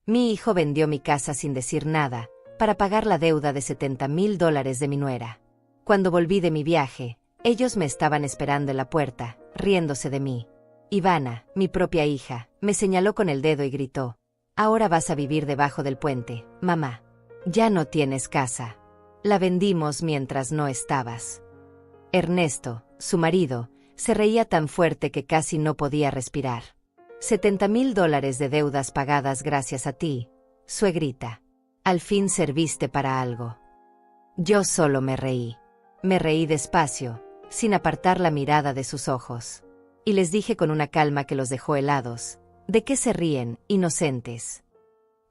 Mi hijo vendió mi casa sin decir nada, para pagar la deuda de $70,000 de mi nuera. Cuando volví de mi viaje, ellos me estaban esperando en la puerta, riéndose de mí. Ivana, mi propia hija, me señaló con el dedo y gritó: «Ahora vas a vivir debajo del puente, mamá. Ya no tienes casa. La vendimos mientras no estabas». Ernesto, su marido, se reía tan fuerte que casi no podía respirar. $70,000 de deudas pagadas gracias a ti, suegrita. Al fin serviste para algo. Yo solo me reí. Me reí despacio, sin apartar la mirada de sus ojos. Y les dije con una calma que los dejó helados: ¿de qué se ríen, inocentes?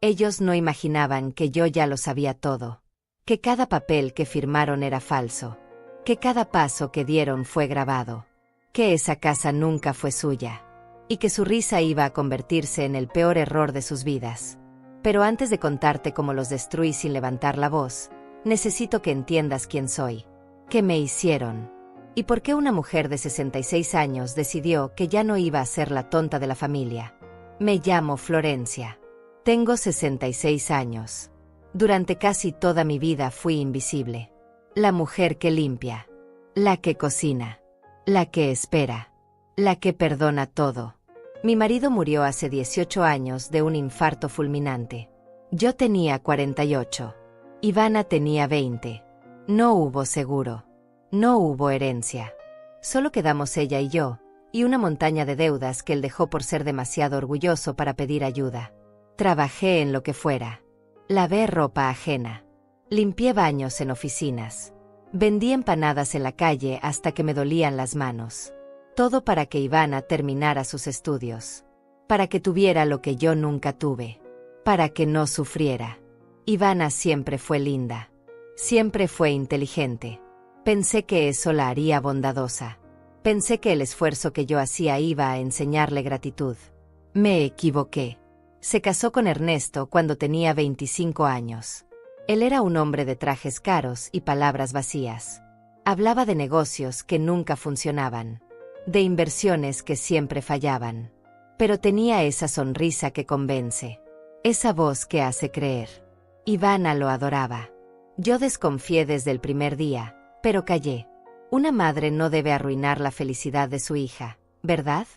Ellos no imaginaban que yo ya lo sabía todo, que cada papel que firmaron era falso, que cada paso que dieron fue grabado, que esa casa nunca fue suya, y que su risa iba a convertirse en el peor error de sus vidas. Pero antes de contarte cómo los destruí sin levantar la voz, necesito que entiendas quién soy, qué me hicieron, y por qué una mujer de 66 años decidió que ya no iba a ser la tonta de la familia. Me llamo Florencia. Tengo 66 años. Durante casi toda mi vida fui invisible. La mujer que limpia, la que cocina, la que espera, la que perdona todo. Mi marido murió hace 18 años de un infarto fulminante. Yo tenía 48. Ivana tenía 20. No hubo seguro. No hubo herencia. Solo quedamos ella y yo, y una montaña de deudas que él dejó por ser demasiado orgulloso para pedir ayuda. Trabajé en lo que fuera. Lavé ropa ajena. Limpié baños en oficinas. Vendí empanadas en la calle hasta que me dolían las manos. Todo para que Ivana terminara sus estudios. Para que tuviera lo que yo nunca tuve. Para que no sufriera. Ivana siempre fue linda. Siempre fue inteligente. Pensé que eso la haría bondadosa. Pensé que el esfuerzo que yo hacía iba a enseñarle gratitud. Me equivoqué. Se casó con Ernesto cuando tenía 25 años. Él era un hombre de trajes caros y palabras vacías. Hablaba de negocios que nunca funcionaban, de inversiones que siempre fallaban. Pero tenía esa sonrisa que convence, esa voz que hace creer. Ivana lo adoraba. Yo desconfié desde el primer día, pero callé. Una madre no debe arruinar la felicidad de su hija, ¿verdad?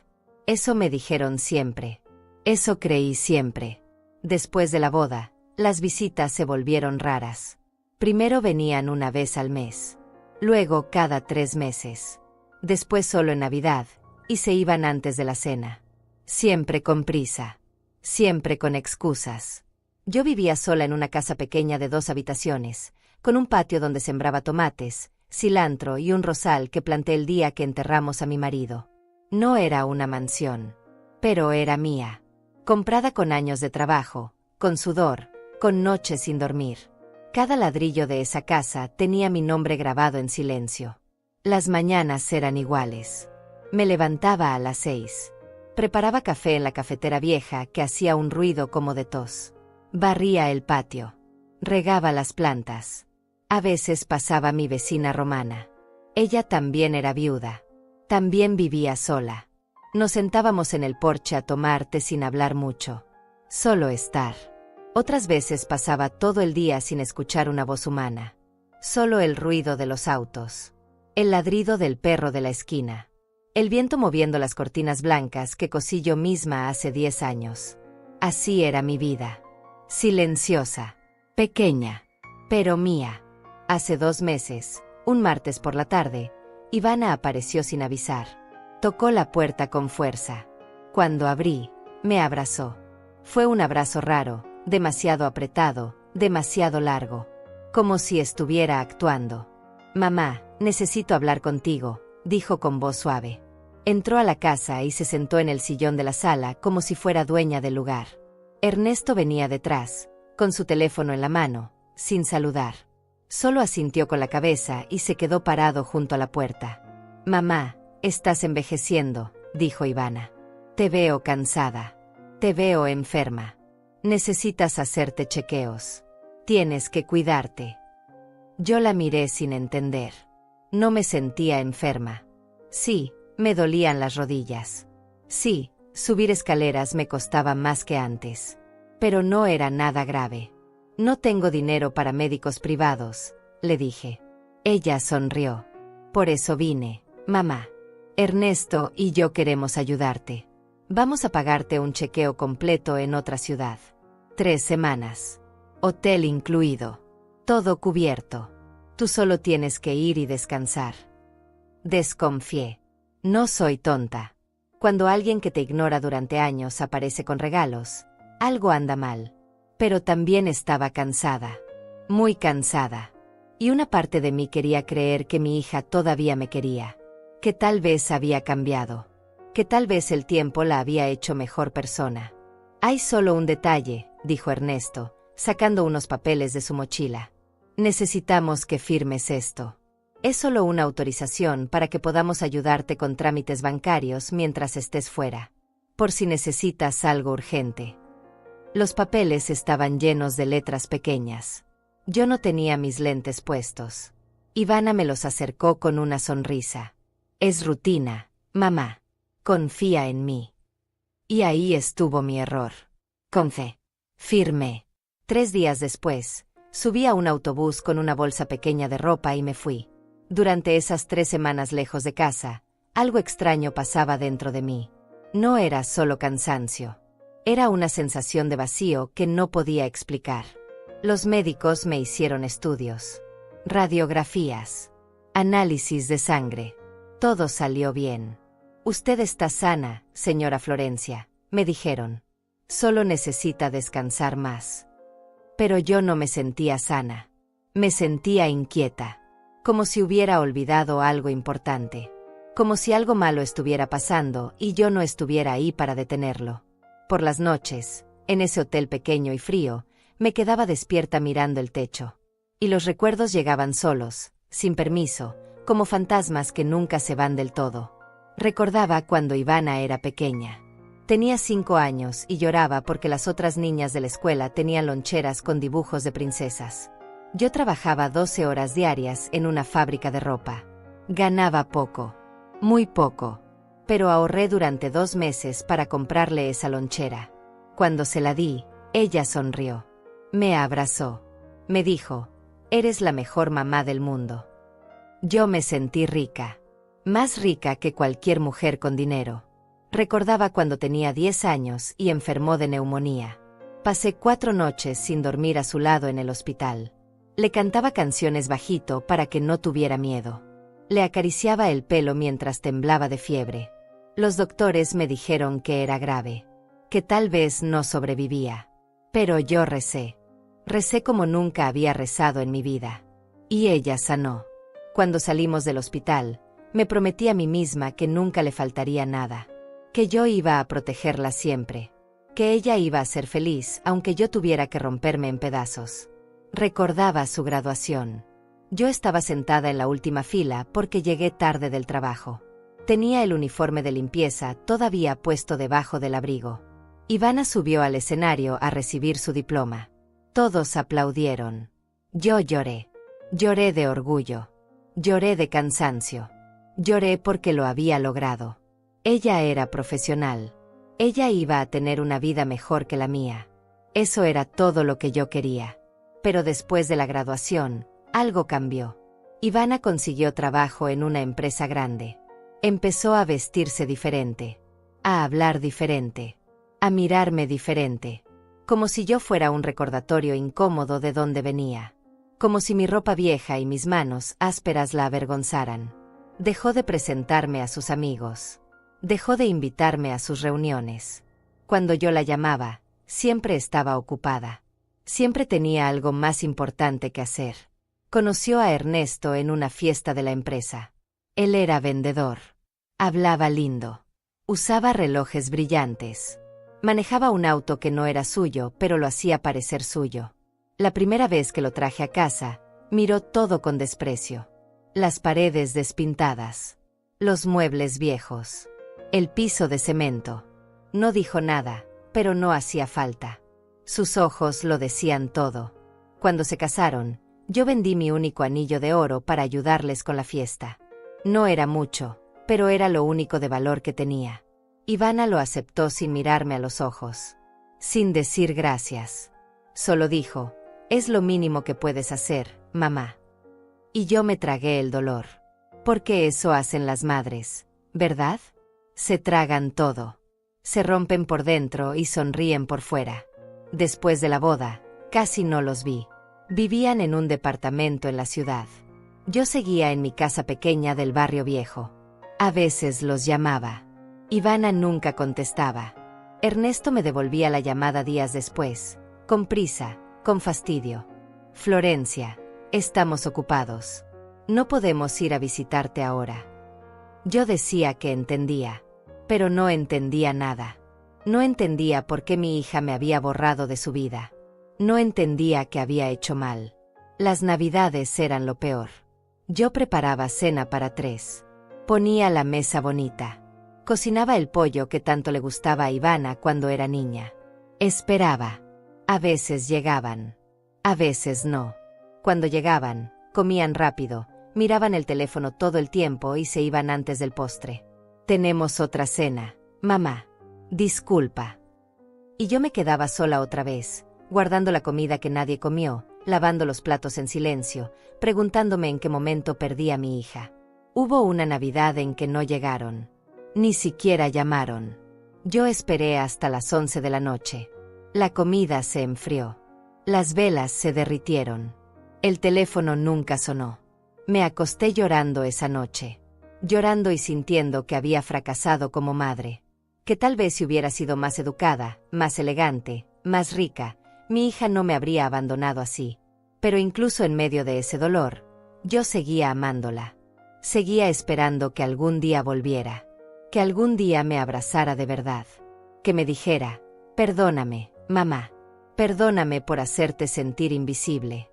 Eso me dijeron siempre. Eso creí siempre. Después de la boda, las visitas se volvieron raras. Primero venían una vez al mes. Luego cada 3 meses. Después solo en Navidad, y se iban antes de la cena. Siempre con prisa. Siempre con excusas. Yo vivía sola en una casa pequeña de 2 habitaciones, con un patio donde sembraba tomates, cilantro y un rosal que planté el día que enterramos a mi marido. No era una mansión, pero era mía. Comprada con años de trabajo, con sudor, con noches sin dormir. Cada ladrillo de esa casa tenía mi nombre grabado en silencio. Las mañanas eran iguales. Me levantaba a las 6. Preparaba café en la cafetera vieja que hacía un ruido como de tos. Barría el patio. Regaba las plantas. A veces pasaba mi vecina Romana. Ella también era viuda. También vivía sola. Nos sentábamos en el porche a tomar té sin hablar mucho. Solo estar. Otras veces pasaba todo el día sin escuchar una voz humana. Solo el ruido de los autos. El ladrido del perro de la esquina. El viento moviendo las cortinas blancas que cosí yo misma hace 10 años. Así era mi vida. Silenciosa. Pequeña. Pero mía. Hace 2 meses, un martes por la tarde, Ivana apareció sin avisar. Tocó la puerta con fuerza. Cuando abrí, me abrazó. Fue un abrazo raro, demasiado apretado, demasiado largo. Como si estuviera actuando. «Mamá, necesito hablar contigo», dijo con voz suave. Entró a la casa y se sentó en el sillón de la sala como si fuera dueña del lugar. Ernesto venía detrás, con su teléfono en la mano, sin saludar. Solo asintió con la cabeza y se quedó parado junto a la puerta. «Mamá, estás envejeciendo», dijo Ivana. «Te veo cansada. Te veo enferma. Necesitas hacerte chequeos. Tienes que cuidarte». Yo la miré sin entender. No me sentía enferma. Sí, me dolían las rodillas. Sí, subir escaleras me costaba más que antes. Pero no era nada grave. No tengo dinero para médicos privados, le dije. Ella sonrió. Por eso vine, mamá. Ernesto y yo queremos ayudarte. Vamos a pagarte un chequeo completo en otra ciudad. 3 semanas. Hotel incluido. Todo cubierto. Tú solo tienes que ir y descansar. Desconfié. No soy tonta. Cuando alguien que te ignora durante años aparece con regalos, algo anda mal. Pero también estaba cansada. Muy cansada. Y una parte de mí quería creer que mi hija todavía me quería. Que tal vez había cambiado. Que tal vez el tiempo la había hecho mejor persona. Hay solo un detalle, dijo Ernesto, sacando unos papeles de su mochila. Necesitamos que firmes esto. Es solo una autorización para que podamos ayudarte con trámites bancarios mientras estés fuera. Por si necesitas algo urgente. Los papeles estaban llenos de letras pequeñas. Yo no tenía mis lentes puestos. Ivana me los acercó con una sonrisa. Es rutina, mamá. Confía en mí. Y ahí estuvo mi error. Confié. Firmé. 3 días después, subí a un autobús con una bolsa pequeña de ropa y me fui. Durante esas 3 semanas lejos de casa, algo extraño pasaba dentro de mí. No era solo cansancio. Era una sensación de vacío que no podía explicar. Los médicos me hicieron estudios, radiografías, análisis de sangre. Todo salió bien. Usted está sana, señora Florencia, me dijeron. Solo necesita descansar más. Pero yo no me sentía sana. Me sentía inquieta. Como si hubiera olvidado algo importante. Como si algo malo estuviera pasando y yo no estuviera ahí para detenerlo. Por las noches, en ese hotel pequeño y frío, me quedaba despierta mirando el techo. Y los recuerdos llegaban solos, sin permiso, como fantasmas que nunca se van del todo. Recordaba cuando Ivana era pequeña. Tenía 5 años y lloraba porque las otras niñas de la escuela tenían loncheras con dibujos de princesas. Yo trabajaba 12 horas diarias en una fábrica de ropa. Ganaba poco, muy poco, pero ahorré durante 2 meses para comprarle esa lonchera. Cuando se la di, ella sonrió. Me abrazó. Me dijo, eres la mejor mamá del mundo. Yo me sentí rica. Más rica que cualquier mujer con dinero. Recordaba cuando tenía 10 años y enfermó de neumonía. Pasé 4 noches sin dormir a su lado en el hospital. Le cantaba canciones bajito para que no tuviera miedo. Le acariciaba el pelo mientras temblaba de fiebre. Los doctores me dijeron que era grave, que tal vez no sobrevivía. Pero yo recé. Recé como nunca había rezado en mi vida. Y ella sanó. Cuando salimos del hospital, me prometí a mí misma que nunca le faltaría nada. Que yo iba a protegerla siempre. Que ella iba a ser feliz aunque yo tuviera que romperme en pedazos. Recordaba su graduación. Yo estaba sentada en la última fila porque llegué tarde del trabajo. Tenía el uniforme de limpieza todavía puesto debajo del abrigo. Ivana subió al escenario a recibir su diploma. Todos aplaudieron. Yo lloré. Lloré de orgullo. Lloré de cansancio. Lloré porque lo había logrado. Ella era profesional. Ella iba a tener una vida mejor que la mía. Eso era todo lo que yo quería. Pero después de la graduación, algo cambió. Ivana consiguió trabajo en una empresa grande. Empezó a vestirse diferente. A hablar diferente. A mirarme diferente. Como si yo fuera un recordatorio incómodo de dónde venía. Como si mi ropa vieja y mis manos ásperas la avergonzaran. Dejó de presentarme a sus amigos. Dejó de invitarme a sus reuniones. Cuando yo la llamaba, siempre estaba ocupada. Siempre tenía algo más importante que hacer. Conoció a Ernesto en una fiesta de la empresa. Él era vendedor. Hablaba lindo. Usaba relojes brillantes. Manejaba un auto que no era suyo, pero lo hacía parecer suyo. La primera vez que lo traje a casa, miró todo con desprecio. Las paredes despintadas. Los muebles viejos. El piso de cemento. No dijo nada, pero no hacía falta. Sus ojos lo decían todo. Cuando se casaron, yo vendí mi único anillo de oro para ayudarles con la fiesta. No era mucho, pero era lo único de valor que tenía. Ivana lo aceptó sin mirarme a los ojos. sin decir gracias. Solo dijo, es lo mínimo que puedes hacer, mamá. Y yo me tragué el dolor. Porque eso hacen las madres, ¿verdad? Se tragan todo. Se rompen por dentro y sonríen por fuera. Después de la boda, casi no los vi. Vivían en un departamento en la ciudad. Yo seguía en mi casa pequeña del barrio viejo. A veces los llamaba. Ivana nunca contestaba. Ernesto me devolvía la llamada días después, con prisa, con fastidio. Florencia, estamos ocupados. No podemos ir a visitarte ahora. Yo decía que entendía, pero no entendía nada. No entendía por qué mi hija me había borrado de su vida. No entendía que había hecho mal. Las navidades eran lo peor. Yo preparaba cena para 3. Ponía la mesa bonita. Cocinaba el pollo que tanto le gustaba a Ivana cuando era niña. Esperaba. A veces llegaban. A veces no. Cuando llegaban, comían rápido, miraban el teléfono todo el tiempo y se iban antes del postre. Tenemos otra cena, mamá. Disculpa. Y yo me quedaba sola otra vez, guardando la comida que nadie comió, lavando los platos en silencio, preguntándome en qué momento perdí a mi hija. Hubo una Navidad en que no llegaron. Ni siquiera llamaron. Yo esperé hasta las 11 de la noche. La comida se enfrió. Las velas se derritieron. El teléfono nunca sonó. Me acosté llorando esa noche. Llorando y sintiendo que había fracasado como madre. Que tal vez si hubiera sido más educada, más elegante, más rica, mi hija no me habría abandonado así. Pero incluso en medio de ese dolor, yo seguía amándola. Seguía esperando que algún día volviera. Que algún día me abrazara de verdad. Que me dijera, perdóname, mamá. Perdóname por hacerte sentir invisible.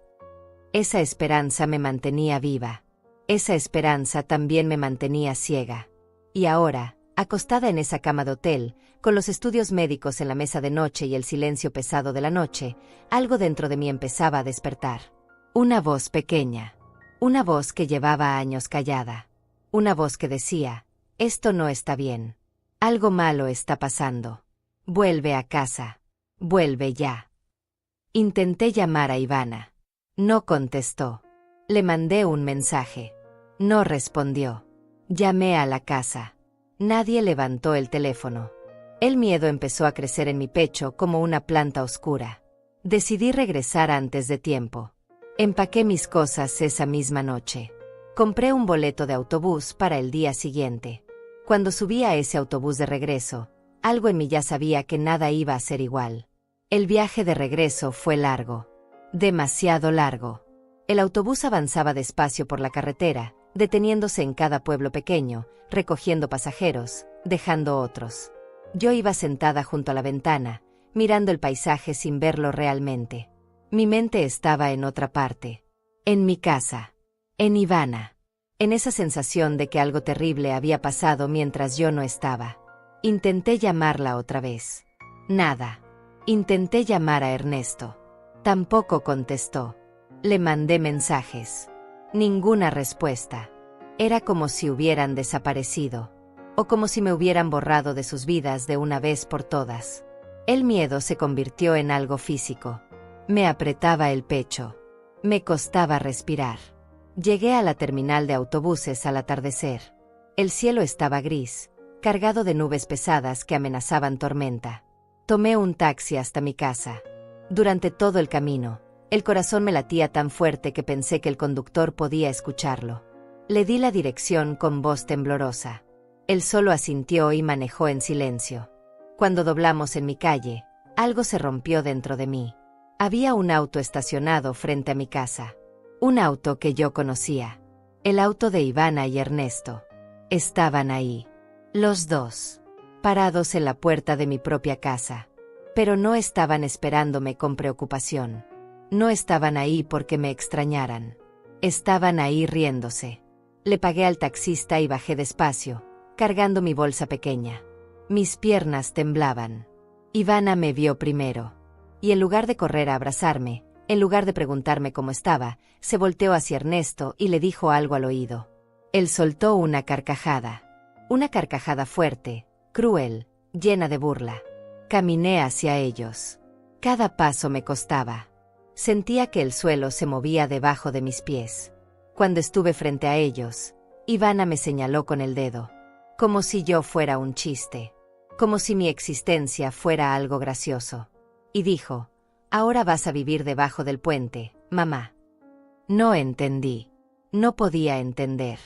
Esa esperanza me mantenía viva. Esa esperanza también me mantenía ciega. Y ahora, acostada en esa cama de hotel, con los estudios médicos en la mesa de noche y el silencio pesado de la noche, algo dentro de mí empezaba a despertar. Una voz pequeña. Una voz que llevaba años callada. Una voz que decía, esto no está bien. Algo malo está pasando. Vuelve a casa. Vuelve ya. Intenté llamar a Ivana. No contestó. Le mandé un mensaje. No respondió. Llamé a la casa. Nadie levantó el teléfono. El miedo empezó a crecer en mi pecho como una planta oscura. Decidí regresar antes de tiempo. Empaqué mis cosas esa misma noche. Compré un boleto de autobús para el día siguiente. Cuando subí a ese autobús de regreso, algo en mí ya sabía que nada iba a ser igual. El viaje de regreso fue largo. Demasiado largo. El autobús avanzaba despacio por la carretera, deteniéndose en cada pueblo pequeño, recogiendo pasajeros, dejando otros. Yo iba sentada junto a la ventana, mirando el paisaje sin verlo realmente. Mi mente estaba en otra parte. En mi casa. En Ivana. En esa sensación de que algo terrible había pasado mientras yo no estaba. Intenté llamarla otra vez. Nada. Intenté llamar a Ernesto. Tampoco contestó. Le mandé mensajes. Ninguna respuesta. Era como si hubieran desaparecido. O como si me hubieran borrado de sus vidas de una vez por todas. El miedo se convirtió en algo físico. Me apretaba el pecho. Me costaba respirar. Llegué a la terminal de autobuses al atardecer. El cielo estaba gris, cargado de nubes pesadas que amenazaban tormenta. Tomé un taxi hasta mi casa. Durante todo el camino, el corazón me latía tan fuerte que pensé que el conductor podía escucharlo. Le di la dirección con voz temblorosa. Él solo asintió y manejó en silencio. Cuando doblamos en mi calle, algo se rompió dentro de mí. Había un auto estacionado frente a mi casa. Un auto que yo conocía. El auto de Ivana y Ernesto. Estaban ahí. Los dos. Parados en la puerta de mi propia casa. Pero no estaban esperándome con preocupación. No estaban ahí porque me extrañaran. Estaban ahí riéndose. Le pagué al taxista y bajé despacio, cargando mi bolsa pequeña. Mis piernas temblaban. Ivana me vio primero. Y en lugar de correr a abrazarme, en lugar de preguntarme cómo estaba, se volteó hacia Ernesto y le dijo algo al oído. Él soltó una carcajada. Una carcajada fuerte, cruel, llena de burla. Caminé hacia ellos. Cada paso me costaba. Sentía que el suelo se movía debajo de mis pies. Cuando estuve frente a ellos, Ivana me señaló con el dedo, como si yo fuera un chiste, como si mi existencia fuera algo gracioso. Y dijo, ahora vas a vivir debajo del puente, mamá. No entendí. No podía entender.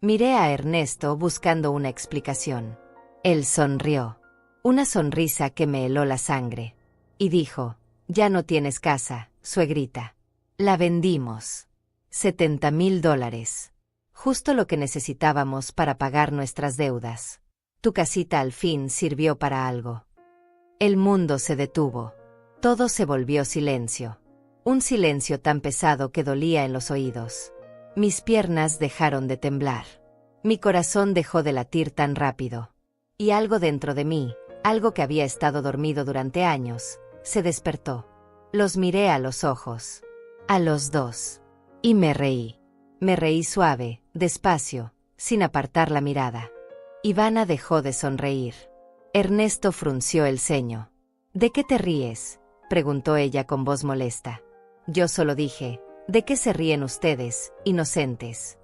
Miré a Ernesto buscando una explicación. Él sonrió. Una sonrisa que me heló la sangre. Y dijo, ya no tienes casa, suegrita. La vendimos. $70,000. Justo lo que necesitábamos para pagar nuestras deudas. Tu casita al fin sirvió para algo. El mundo se detuvo. Todo se volvió silencio. Un silencio tan pesado que dolía en los oídos. Mis piernas dejaron de temblar. Mi corazón dejó de latir tan rápido. Y algo dentro de mí, algo que había estado dormido durante años, se despertó. Los miré a los ojos. A los dos. Y me reí. Me reí suave, despacio, sin apartar la mirada. Ivana dejó de sonreír. Ernesto frunció el ceño. ¿De qué te ríes?, preguntó ella con voz molesta. Yo solo dije, ¿de qué se ríen ustedes, inocentes?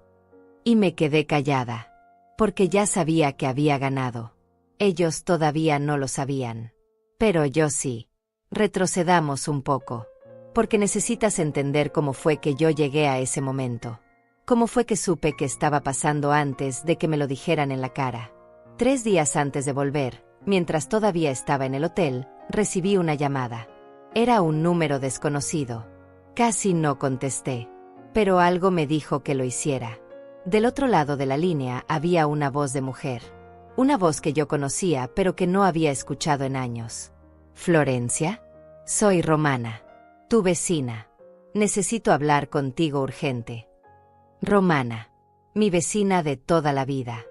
Y me quedé callada. Porque ya sabía que había ganado. Ellos todavía no lo sabían. Pero yo sí. Retrocedamos un poco. Porque necesitas entender cómo fue que yo llegué a ese momento. Cómo fue que supe que estaba pasando antes de que me lo dijeran en la cara. 3 días antes de volver, mientras todavía estaba en el hotel, recibí una llamada. Era un número desconocido. Casi no contesté. Pero algo me dijo que lo hiciera. Del otro lado de la línea había una voz de mujer. Una voz que yo conocía pero que no había escuchado en años. ¿Florencia? Soy Romana. Tu vecina. Necesito hablar contigo urgente. Romana. Mi vecina de toda la vida.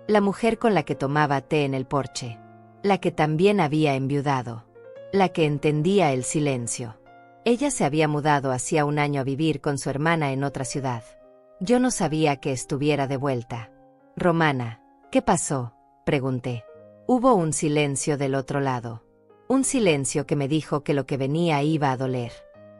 La mujer con la que tomaba té en el porche. La que también había enviudado. La que entendía el silencio. Ella se había mudado hacía un año a vivir con su hermana en otra ciudad. Yo no sabía que estuviera de vuelta. Romana, ¿qué pasó?, pregunté. Hubo un silencio del otro lado. Un silencio que me dijo que lo que venía iba a doler.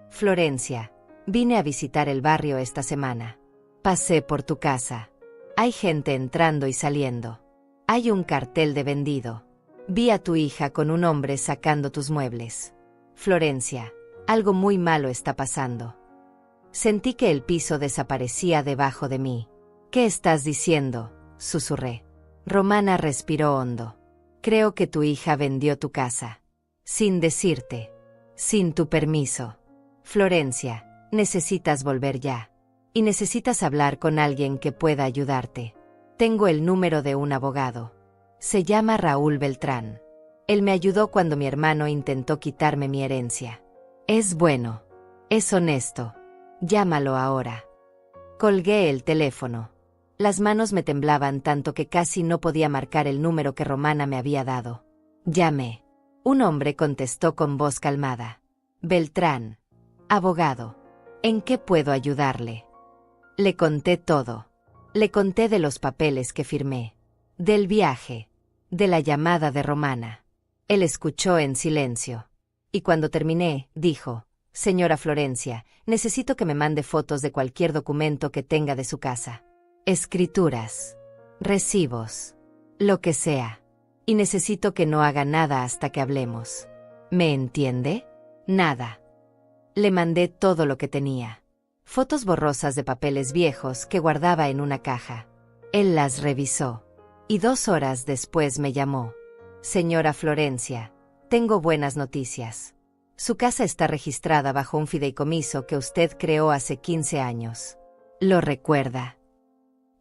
Florencia, vine a visitar el barrio esta semana. Pasé por tu casa. Hay gente entrando y saliendo. Hay un cartel de vendido. Vi a tu hija con un hombre sacando tus muebles. Florencia, algo muy malo está pasando. Sentí que el piso desaparecía debajo de mí. ¿Qué estás diciendo?, susurré. Romana respiró hondo. Creo que tu hija vendió tu casa. Sin decirte. Sin tu permiso. Florencia, necesitas volver ya. Y necesitas hablar con alguien que pueda ayudarte. Tengo el número de un abogado. Se llama Raúl Beltrán. Él me ayudó cuando mi hermano intentó quitarme mi herencia. Es bueno. Es honesto. Llámalo ahora. Colgué el teléfono. Las manos me temblaban tanto que casi no podía marcar el número que Romana me había dado. Llamé. Un hombre contestó con voz calmada. Beltrán. Abogado. ¿En qué puedo ayudarle? Le conté todo. Le conté de los papeles que firmé. Del viaje. De la llamada de Romana. Él escuchó en silencio. Y cuando terminé, dijo, Señora Florencia, necesito que me mande fotos de cualquier documento que tenga de su casa. Escrituras. Recibos. Lo que sea. Y necesito que no haga nada hasta que hablemos. ¿Me entiende? Nada. Le mandé todo lo que tenía. Fotos borrosas de papeles viejos que guardaba en una caja. Él las revisó. Y 2 horas después me llamó. Señora Florencia, tengo buenas noticias. Su casa está registrada bajo un fideicomiso que usted creó hace 15 años. ¿Lo recuerda?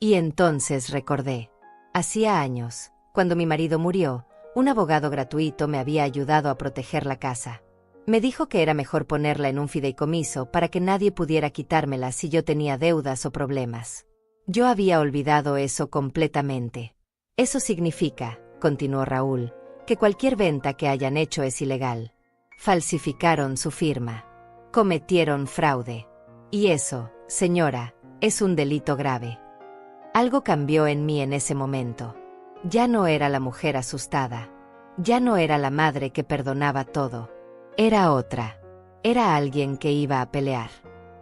Y entonces recordé. Hacía años, cuando mi marido murió, un abogado gratuito me había ayudado a proteger la casa. Me dijo que era mejor ponerla en un fideicomiso para que nadie pudiera quitármela si yo tenía deudas o problemas. Yo había olvidado eso completamente. Eso significa, continuó Raúl, que cualquier venta que hayan hecho es ilegal. Falsificaron su firma. Cometieron fraude. Y eso, señora, es un delito grave. Algo cambió en mí en ese momento. Ya no era la mujer asustada. Ya no era la madre que perdonaba todo. Era otra. Era alguien que iba a pelear.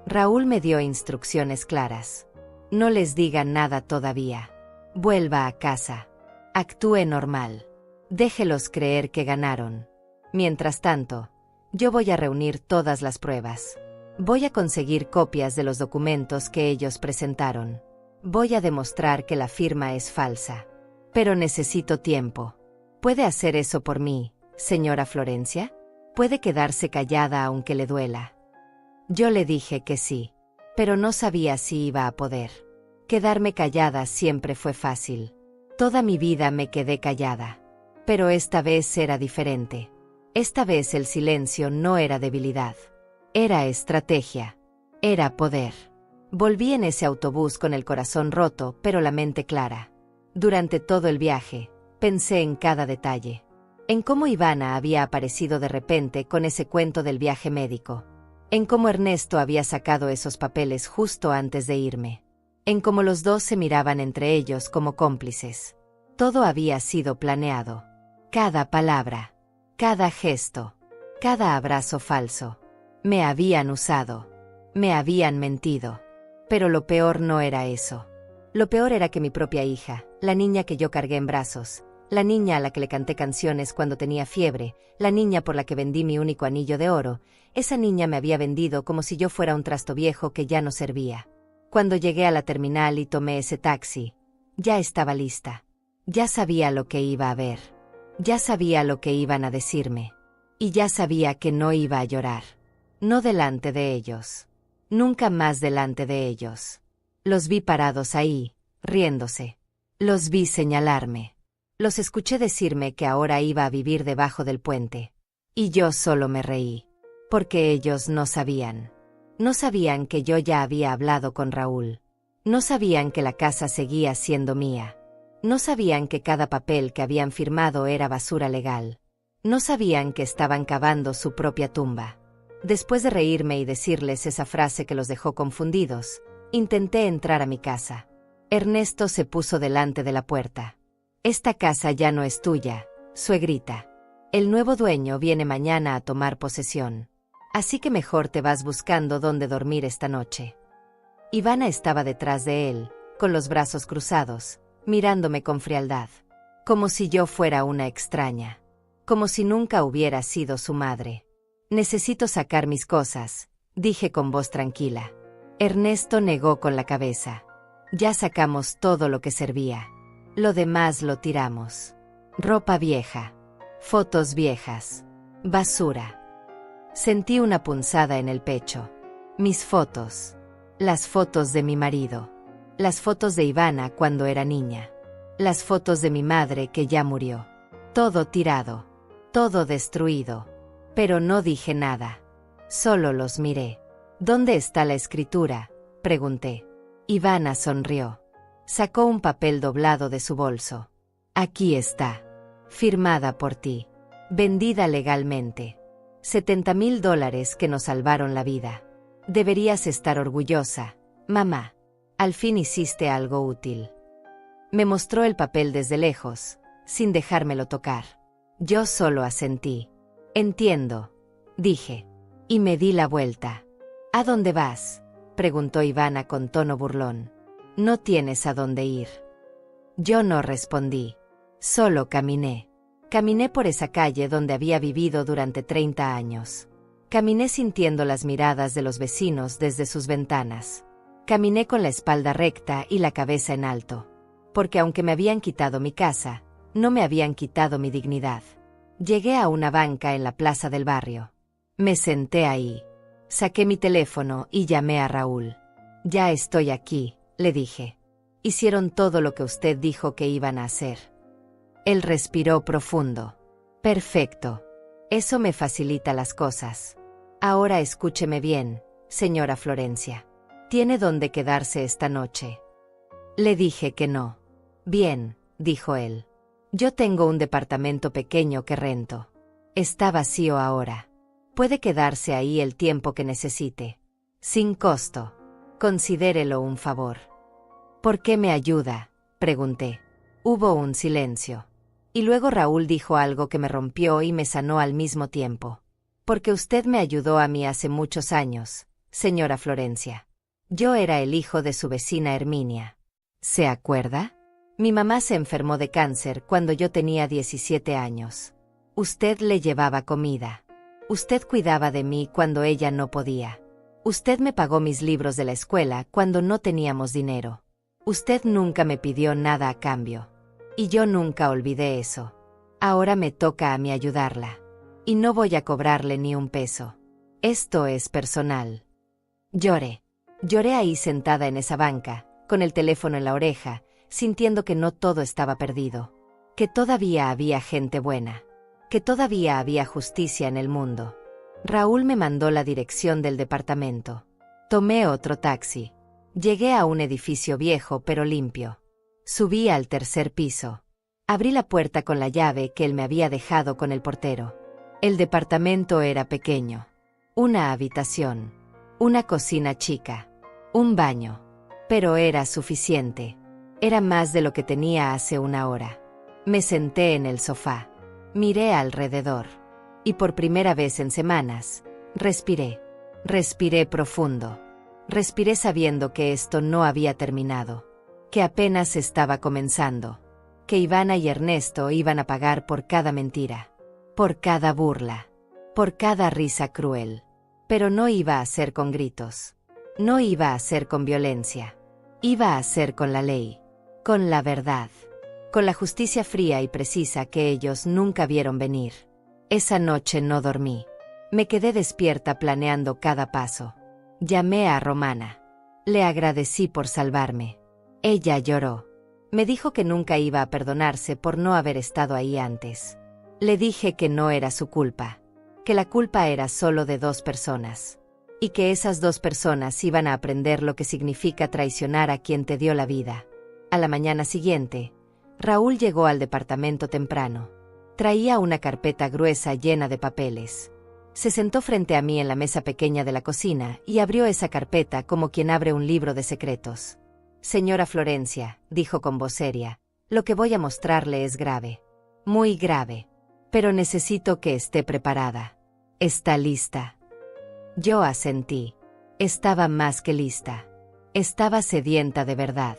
Raúl me dio instrucciones claras. No les diga nada todavía. Vuelva a casa. Actúe normal. Déjelos creer que ganaron. Mientras tanto, yo voy a reunir todas las pruebas. Voy a conseguir copias de los documentos que ellos presentaron. Voy a demostrar que la firma es falsa. Pero necesito tiempo. ¿Puede hacer eso por mí, señora Florencia? ¿Puede quedarse callada aunque le duela? Yo le dije que sí, pero no sabía si iba a poder. Quedarme callada siempre fue fácil. Toda mi vida me quedé callada. Pero esta vez era diferente. Esta vez el silencio no era debilidad. Era estrategia. Era poder. Volví en ese autobús con el corazón roto, pero la mente clara. Durante todo el viaje, pensé en cada detalle. En cómo Ivana había aparecido de repente con ese cuento del viaje médico. En cómo Ernesto había sacado esos papeles justo antes de irme. En cómo los dos se miraban entre ellos como cómplices. Todo había sido planeado. Cada palabra, cada gesto, cada abrazo falso. Me habían usado. Me habían mentido. Pero lo peor no era eso. Lo peor era que mi propia hija, la niña que yo cargué en brazos, la niña a la que le canté canciones cuando tenía fiebre, la niña por la que vendí mi único anillo de oro, esa niña me había vendido como si yo fuera un trasto viejo que ya no servía. Cuando llegué a la terminal y tomé ese taxi, ya estaba lista. Ya sabía lo que iba a ver. Ya sabía lo que iban a decirme. Y ya sabía que no iba a llorar. No delante de ellos. Nunca más delante de ellos. Los vi parados ahí, riéndose. Los vi señalarme. Los escuché decirme que ahora iba a vivir debajo del puente. Y yo solo me reí. Porque ellos no sabían. No sabían que yo ya había hablado con Raúl. No sabían que la casa seguía siendo mía. No sabían que cada papel que habían firmado era basura legal. No sabían que estaban cavando su propia tumba. Después de reírme y decirles esa frase que los dejó confundidos, intenté entrar a mi casa. Ernesto se puso delante de la puerta. Esta casa ya no es tuya, suegrita. El nuevo dueño viene mañana a tomar posesión. Así que mejor te vas buscando dónde dormir esta noche. Ivana estaba detrás de él, con los brazos cruzados, mirándome con frialdad. Como si yo fuera una extraña. Como si nunca hubiera sido su madre. Necesito sacar mis cosas, dije con voz tranquila. Ernesto negó con la cabeza. Ya sacamos todo lo que servía. Lo demás lo tiramos. Ropa vieja. Fotos viejas. Basura. Sentí una punzada en el pecho. Mis fotos. Las fotos de mi marido. Las fotos de Ivana cuando era niña. Las fotos de mi madre que ya murió. Todo tirado. Todo destruido. Pero no dije nada. Solo los miré. ¿Dónde está la escritura?, pregunté. Ivana sonrió. Sacó un papel doblado de su bolso. Aquí está. Firmada por ti. Vendida legalmente. $70,000 que nos salvaron la vida. Deberías estar orgullosa, mamá. Al fin hiciste algo útil. Me mostró el papel desde lejos, sin dejármelo tocar. Yo solo asentí. Entiendo, dije. Y me di la vuelta. ¿A dónde vas?, preguntó Ivana con tono burlón. No tienes a dónde ir. Yo no respondí. Solo caminé. Caminé por esa calle donde había vivido durante 30 años. Caminé sintiendo las miradas de los vecinos desde sus ventanas. Caminé con la espalda recta y la cabeza en alto. Porque aunque me habían quitado mi casa, no me habían quitado mi dignidad. Llegué a una banca en la plaza del barrio. Me senté ahí. Saqué mi teléfono y llamé a Raúl. Ya estoy aquí, le dije. Hicieron todo lo que usted dijo que iban a hacer. Él respiró profundo. Perfecto. Eso me facilita las cosas. Ahora escúcheme bien, señora Florencia. ¿Tiene dónde quedarse esta noche? Le dije que no. Bien, dijo él. Yo tengo un departamento pequeño que rento. Está vacío ahora. Puede quedarse ahí el tiempo que necesite. Sin costo. Considérelo un favor. ¿Por qué me ayuda?, pregunté. Hubo un silencio. Y luego Raúl dijo algo que me rompió y me sanó al mismo tiempo. Porque usted me ayudó a mí hace muchos años, señora Florencia. Yo era el hijo de su vecina Herminia. ¿Se acuerda? Mi mamá se enfermó de cáncer cuando yo tenía 17 años. Usted le llevaba comida. Usted cuidaba de mí cuando ella no podía. Usted me pagó mis libros de la escuela cuando no teníamos dinero. Usted nunca me pidió nada a cambio. Y yo nunca olvidé eso. Ahora me toca a mí ayudarla. Y no voy a cobrarle ni un peso. Esto es personal. Lloré. Lloré ahí sentada en esa banca, con el teléfono en la oreja, sintiendo que no todo estaba perdido. Que todavía había gente buena. Que todavía había justicia en el mundo. Raúl me mandó la dirección del departamento. Tomé otro taxi. Llegué a un edificio viejo pero limpio. Subí al tercer piso. Abrí la puerta con la llave que él me había dejado con el portero. El departamento era pequeño. Una habitación. Una cocina chica. Un baño. Pero era suficiente. Era más de lo que tenía hace una hora. Me senté en el sofá. Miré alrededor. Y por primera vez en semanas, respiré. Respiré profundo. Respiré sabiendo que esto no había terminado. Que apenas estaba comenzando. Que Ivana y Ernesto iban a pagar por cada mentira. Por cada burla. Por cada risa cruel. Pero no iba a ser con gritos. No iba a ser con violencia. Iba a ser con la ley. Con la verdad. Con la justicia fría y precisa que ellos nunca vieron venir. Esa noche no dormí. Me quedé despierta planeando cada paso. Llamé a Romana. Le agradecí por salvarme. Ella lloró. Me dijo que nunca iba a perdonarse por no haber estado ahí antes. Le dije que no era su culpa. Que la culpa era solo de 2 personas. Y que esas 2 personas iban a aprender lo que significa traicionar a quien te dio la vida. A la mañana siguiente, Raúl llegó al departamento temprano. Traía una carpeta gruesa llena de papeles. Se sentó frente a mí en la mesa pequeña de la cocina y abrió esa carpeta como quien abre un libro de secretos. Señora Florencia, dijo con voz seria, lo que voy a mostrarle es grave. Muy grave. Pero necesito que esté preparada. ¿Está lista? Yo asentí. Estaba más que lista. Estaba sedienta de verdad.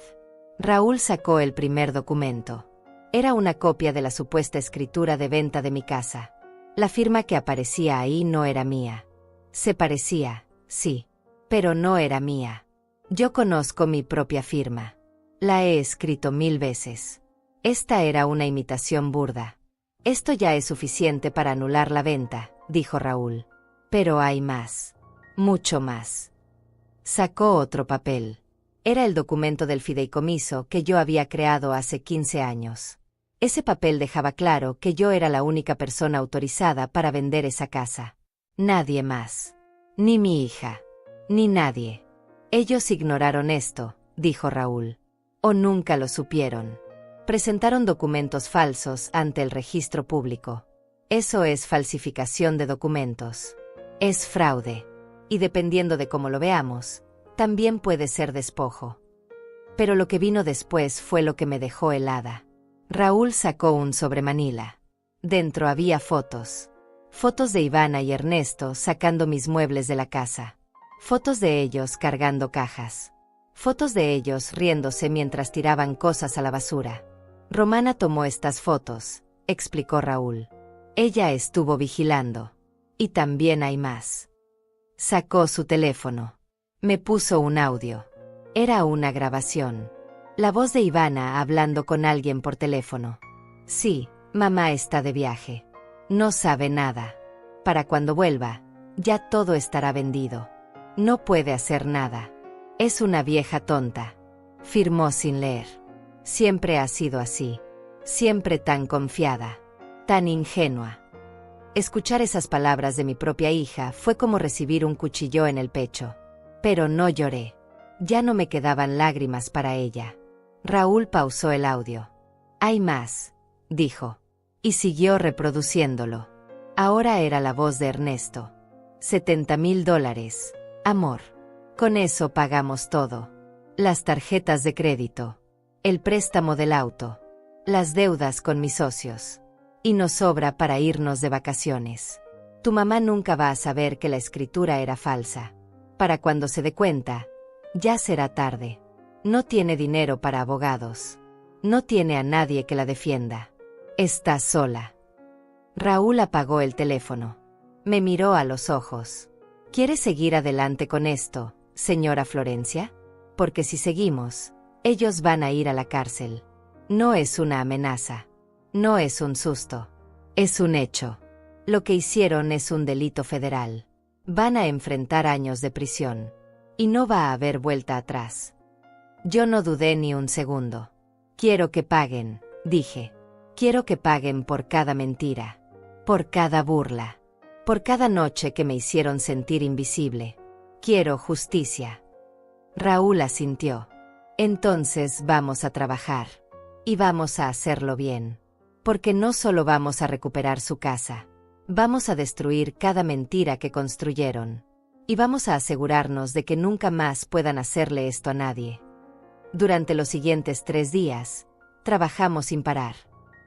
Raúl sacó el primer documento. Era una copia de la supuesta escritura de venta de mi casa. La firma que aparecía ahí no era mía. Se parecía, sí, pero no era mía. Yo conozco mi propia firma. La he escrito 1000 veces. Esta era una imitación burda. Esto ya es suficiente para anular la venta, dijo Raúl. Pero hay más. Mucho más. Sacó otro papel. Era el documento del fideicomiso que yo había creado hace 15 años. Ese papel dejaba claro que yo era la única persona autorizada para vender esa casa. Nadie más. Ni mi hija. Ni nadie. Ellos ignoraron esto, dijo Raúl. O nunca lo supieron. Presentaron documentos falsos ante el registro público. Eso es falsificación de documentos. Es fraude. Y dependiendo de cómo lo veamos, también puede ser despojo. Pero lo que vino después fue lo que me dejó helada. Raúl sacó un sobremanila. Dentro había fotos. Fotos de Ivana y Ernesto sacando mis muebles de la casa. Fotos de ellos cargando cajas. Fotos de ellos riéndose mientras tiraban cosas a la basura. Romana tomó estas fotos, explicó Raúl. Ella estuvo vigilando. Y también hay más. Sacó su teléfono. Me puso un audio. Era una grabación. La voz de Ivana hablando con alguien por teléfono. Sí, mamá está de viaje. No sabe nada. Para cuando vuelva, ya todo estará vendido. No puede hacer nada. Es una vieja tonta. Firmó sin leer. Siempre ha sido así. Siempre tan confiada. Tan ingenua. Escuchar esas palabras de mi propia hija fue como recibir un cuchillo en el pecho. Pero no lloré. Ya no me quedaban lágrimas para ella. Raúl pausó el audio. Hay más, dijo. Y siguió reproduciéndolo. Ahora era la voz de Ernesto. $70,000, amor. Con eso pagamos todo. Las tarjetas de crédito. El préstamo del auto. las deudas con mis socios. Y nos sobra para irnos de vacaciones. Tu mamá nunca va a saber que la escritura era falsa. Para cuando se dé cuenta, ya será tarde. No tiene dinero para abogados. No tiene a nadie que la defienda. Está sola. Raúl apagó el teléfono. Me miró a los ojos. ¿Quiere seguir adelante con esto, señora Florencia? Porque si seguimos, ellos van a ir a la cárcel. No es una amenaza. No es un susto. Es un hecho. Lo que hicieron es un delito federal. Van a enfrentar años de prisión. Y no va a haber vuelta atrás. Yo no dudé ni un segundo. Quiero que paguen, dije. Quiero que paguen por cada mentira. Por cada burla. Por cada noche que me hicieron sentir invisible. Quiero justicia. Raúl asintió. Entonces vamos a trabajar. Y vamos a hacerlo bien. Porque no solo vamos a recuperar su casa. Vamos a destruir cada mentira que construyeron. Y vamos a asegurarnos de que nunca más puedan hacerle esto a nadie. Durante los siguientes 3 días, trabajamos sin parar.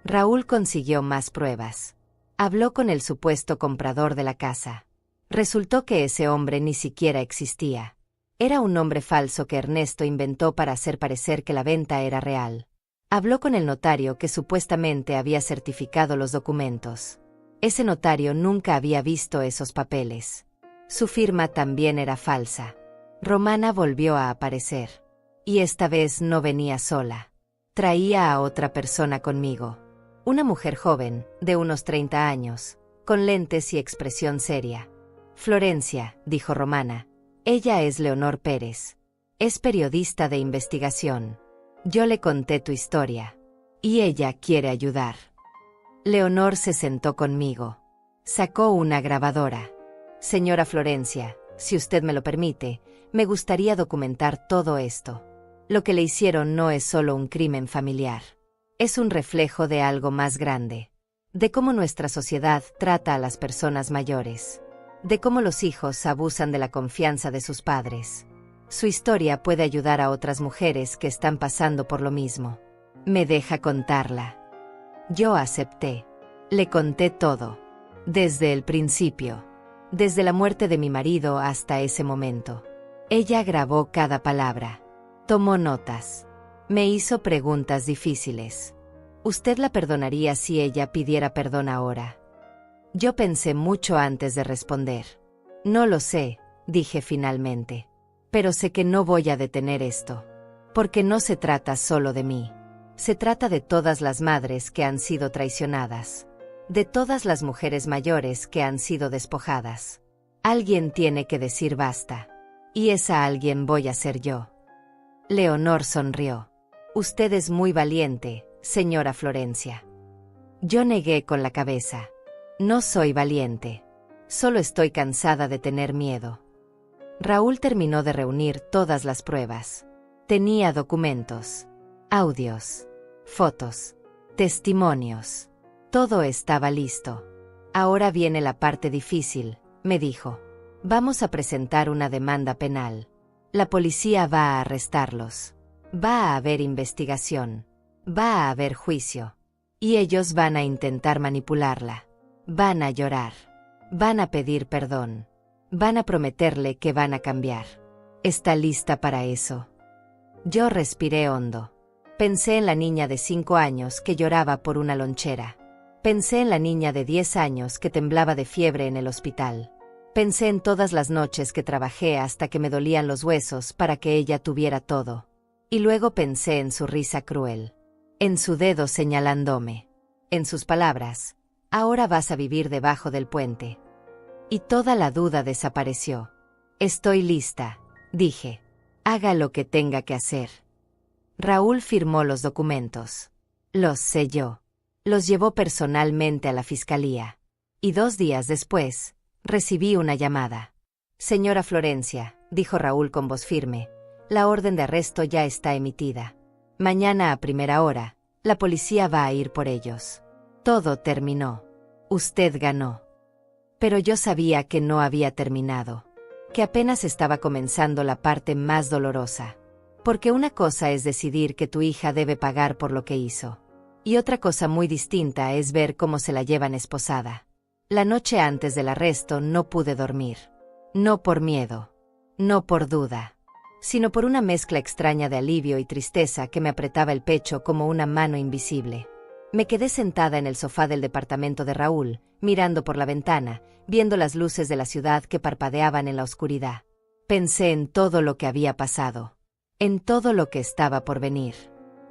Raúl consiguió más pruebas. Habló con el supuesto comprador de la casa. Resultó que ese hombre ni siquiera existía. Era un nombre falso que Ernesto inventó para hacer parecer que la venta era real. Habló con el notario que supuestamente había certificado los documentos. Ese notario nunca había visto esos papeles. Su firma también era falsa. Romana volvió a aparecer. Y esta vez no venía sola. Traía a otra persona conmigo. Una mujer joven, de unos 30 años, con lentes y expresión seria. Florencia, dijo Romana. Ella es Leonor Pérez. Es periodista de investigación. Yo le conté tu historia. Y ella quiere ayudar. Leonor se sentó conmigo. Sacó una grabadora. Señora Florencia, si usted me lo permite, me gustaría documentar todo esto. Lo que le hicieron no es solo un crimen familiar. Es un reflejo de algo más grande. De cómo nuestra sociedad trata a las personas mayores. De cómo los hijos abusan de la confianza de sus padres. Su historia puede ayudar a otras mujeres que están pasando por lo mismo. ¿Me deja contarla? Yo acepté. Le conté todo. Desde el principio. Desde la muerte de mi marido hasta ese momento. Ella grabó cada palabra. Tomó notas. Me hizo preguntas difíciles. ¿Usted la perdonaría si ella pidiera perdón ahora? Yo pensé mucho antes de responder. No lo sé, dije finalmente. Pero sé que no voy a detener esto. Porque no se trata solo de mí. Se trata de todas las madres que han sido traicionadas. De todas las mujeres mayores que han sido despojadas. Alguien tiene que decir basta. Y esa alguien voy a ser yo. Leonor sonrió. Usted es muy valiente, señora Florencia. Yo negué con la cabeza. No soy valiente. Solo estoy cansada de tener miedo. Raúl terminó de reunir todas las pruebas. Tenía documentos, audios, fotos, testimonios. Todo estaba listo. Ahora viene la parte difícil, me dijo. Vamos a presentar una demanda penal. La policía va a arrestarlos. Va a haber investigación. Va a haber juicio. Y ellos van a intentar manipularla. Van a llorar. Van a pedir perdón. Van a prometerle que van a cambiar. ¿Está lista para eso? Yo respiré hondo. Pensé en la niña de 5 años que lloraba por una lonchera. Pensé en la niña de 10 años que temblaba de fiebre en el hospital. Pensé en todas las noches que trabajé hasta que me dolían los huesos para que ella tuviera todo. Y luego pensé en su risa cruel. En su dedo señalándome. En sus palabras. Ahora vas a vivir debajo del puente. Y toda la duda desapareció. Estoy lista, dije. Haga lo que tenga que hacer. Raúl firmó los documentos. Los selló. Los llevó personalmente a la fiscalía. Y 2 días después, recibí una llamada. Señora Florencia, dijo Raúl con voz firme, la orden de arresto ya está emitida. Mañana a primera hora, la policía va a ir por ellos. Todo terminó. Usted ganó. Pero yo sabía que no había terminado. Que apenas estaba comenzando la parte más dolorosa. Porque una cosa es decidir que tu hija debe pagar por lo que hizo. Y otra cosa muy distinta es ver cómo se la llevan esposada. La noche antes del arresto no pude dormir. No por miedo. No por duda. Sino por una mezcla extraña de alivio y tristeza que me apretaba el pecho como una mano invisible. Me quedé sentada en el sofá del departamento de Raúl, mirando por la ventana, viendo las luces de la ciudad que parpadeaban en la oscuridad. Pensé en todo lo que había pasado. En todo lo que estaba por venir.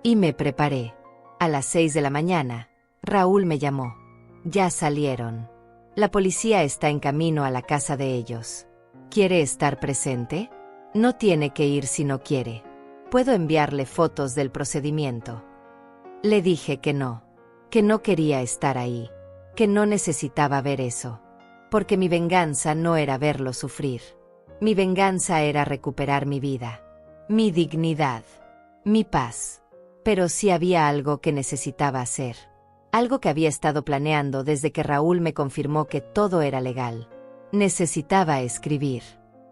Y me preparé. A las 6 de la mañana, Raúl me llamó. Ya salieron. La policía está en camino a la casa de ellos. ¿Quiere estar presente? No tiene que ir si no quiere. Puedo enviarle fotos del procedimiento. Le dije que no quería estar ahí, que no necesitaba ver eso. Porque mi venganza no era verlo sufrir. Mi venganza era recuperar mi vida, mi dignidad, mi paz. Pero sí había algo que necesitaba hacer. Algo que había estado planeando desde que Raúl me confirmó que todo era legal. Necesitaba escribir.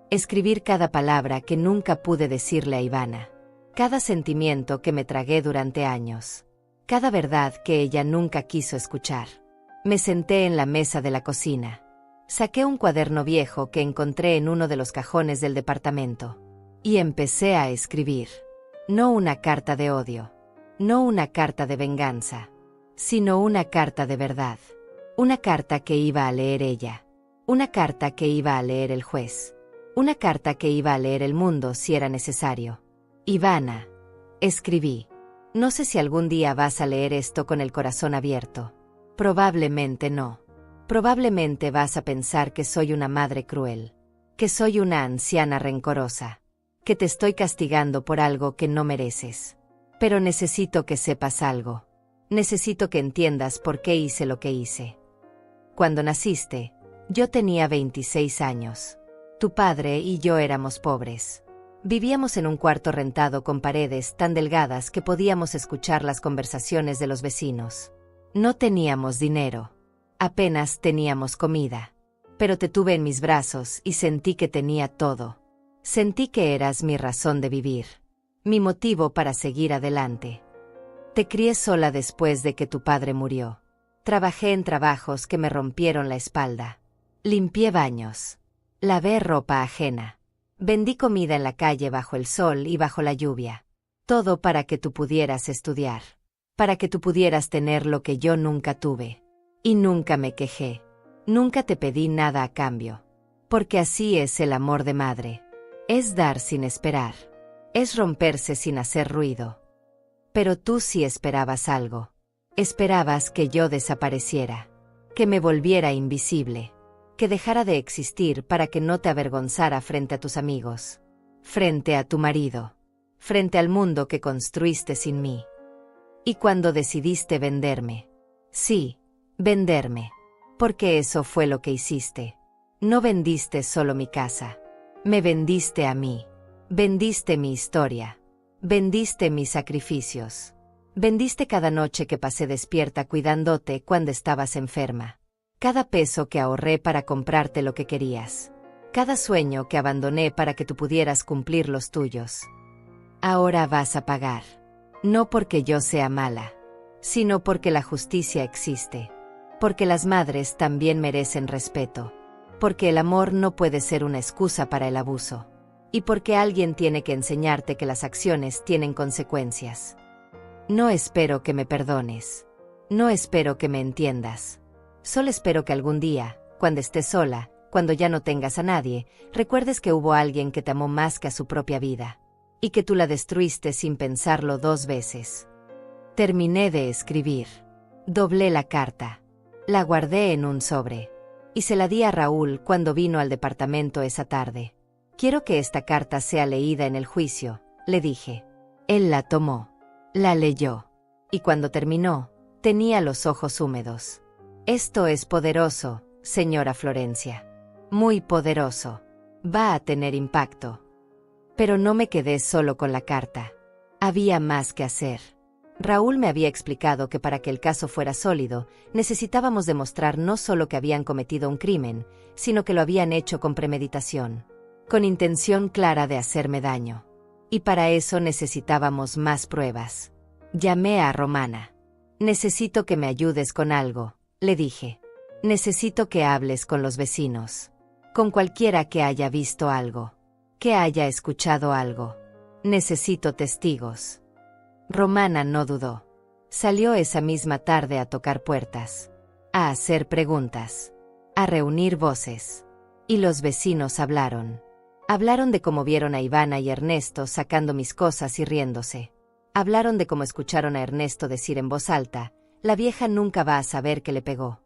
Escribir cada palabra que nunca pude decirle a Ivana. Cada sentimiento que me tragué durante años. Cada verdad que ella nunca quiso escuchar. Me senté en la mesa de la cocina. Saqué un cuaderno viejo que encontré en uno de los cajones del departamento. Y empecé a escribir. No una carta de odio. No una carta de venganza, sino una carta de verdad. Una carta que iba a leer ella. Una carta que iba a leer el juez. Una carta que iba a leer el mundo si era necesario. Ivana, escribí. No sé si algún día vas a leer esto con el corazón abierto. Probablemente no. Probablemente vas a pensar que soy una madre cruel. Que soy una anciana rencorosa. Que te estoy castigando por algo que no mereces. Pero necesito que sepas algo. Necesito que entiendas por qué hice lo que hice. Cuando naciste, yo tenía 26 años. Tu padre y yo éramos pobres. Vivíamos en un cuarto rentado con paredes tan delgadas que podíamos escuchar las conversaciones de los vecinos. No teníamos dinero. Apenas teníamos comida. Pero te tuve en mis brazos y sentí que tenía todo. Sentí que eras mi razón de vivir. Mi motivo para seguir adelante. Te crié sola después de que tu padre murió. Trabajé en trabajos que me rompieron la espalda. Limpié baños. Lavé ropa ajena. Vendí comida en la calle bajo el sol y bajo la lluvia. Todo para que tú pudieras estudiar. Para que tú pudieras tener lo que yo nunca tuve. Y nunca me quejé. Nunca te pedí nada a cambio. Porque así es el amor de madre. Es dar sin esperar. Es romperse sin hacer ruido. Pero tú sí esperabas algo. Esperabas que yo desapareciera. Que me volviera invisible. Que dejara de existir para que no te avergonzara frente a tus amigos. Frente a tu marido. Frente al mundo que construiste sin mí. Y cuando decidiste venderme. Sí, venderme. Porque eso fue lo que hiciste. No vendiste solo mi casa. Me vendiste a mí. Vendiste mi historia. Vendiste mis sacrificios. Vendiste cada noche que pasé despierta cuidándote cuando estabas enferma. Cada peso que ahorré para comprarte lo que querías. Cada sueño que abandoné para que tú pudieras cumplir los tuyos. Ahora vas a pagar. No porque yo sea mala, sino porque la justicia existe. Porque las madres también merecen respeto. Porque el amor no puede ser una excusa para el abuso. Y porque alguien tiene que enseñarte que las acciones tienen consecuencias. No espero que me perdones. No espero que me entiendas. Solo espero que algún día, cuando estés sola, cuando ya no tengas a nadie, recuerdes que hubo alguien que te amó más que a su propia vida. Y que tú la destruiste sin pensarlo 2 veces. Terminé de escribir. Doblé la carta. La guardé en un sobre. Y se la di a Raúl cuando vino al departamento esa tarde. Quiero que esta carta sea leída en el juicio, le dije. Él la tomó. La leyó. Y cuando terminó, tenía los ojos húmedos. Esto es poderoso, señora Florencia. Muy poderoso. Va a tener impacto. Pero no me quedé solo con la carta. Había más que hacer. Raúl me había explicado que para que el caso fuera sólido, necesitábamos demostrar no solo que habían cometido un crimen, sino que lo habían hecho con premeditación. Con intención clara de hacerme daño. Y para eso necesitábamos más pruebas. Llamé a Romana. Necesito que me ayudes con algo, le dije. Necesito que hables con los vecinos. Con cualquiera que haya visto algo. Que haya escuchado algo. Necesito testigos. Romana no dudó. Salió esa misma tarde a tocar puertas. A hacer preguntas. A reunir voces. Y los vecinos hablaron. Hablaron de cómo vieron a Ivana y Ernesto sacando mis cosas y riéndose. Hablaron de cómo escucharon a Ernesto decir en voz alta, la vieja nunca va a saber que le pegó.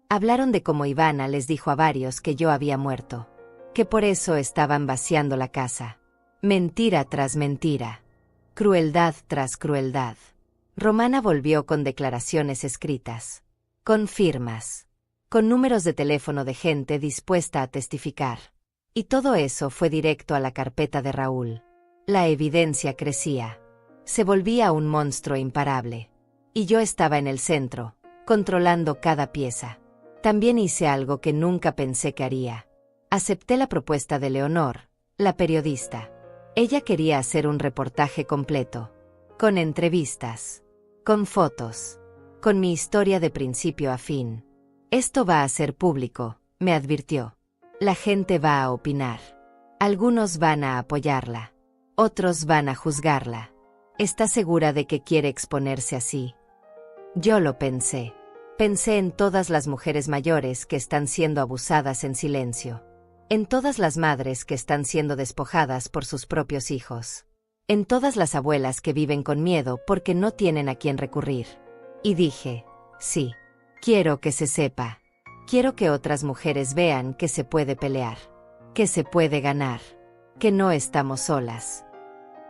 Hablaron de cómo Ivana les dijo a varios que yo había muerto. Que por eso estaban vaciando la casa. Mentira tras mentira. Crueldad tras crueldad. Romana volvió con declaraciones escritas. Con firmas. Con números de teléfono de gente dispuesta a testificar. Y todo eso fue directo a la carpeta de Raúl. La evidencia crecía. Se volvía un monstruo imparable. Y yo estaba en el centro, controlando cada pieza. También hice algo que nunca pensé que haría. Acepté la propuesta de Leonor, la periodista. Ella quería hacer un reportaje completo. Con entrevistas. Con fotos. Con mi historia de principio a fin. Esto va a ser público, me advirtió. La gente va a opinar. Algunos van a apoyarla. Otros van a juzgarla. ¿Está segura de que quiere exponerse así? Yo lo pensé. Pensé en todas las mujeres mayores que están siendo abusadas en silencio. En todas las madres que están siendo despojadas por sus propios hijos. En todas las abuelas que viven con miedo porque no tienen a quién recurrir. Y dije, sí, quiero que se sepa. Quiero que otras mujeres vean que se puede pelear. Que se puede ganar. Que no estamos solas.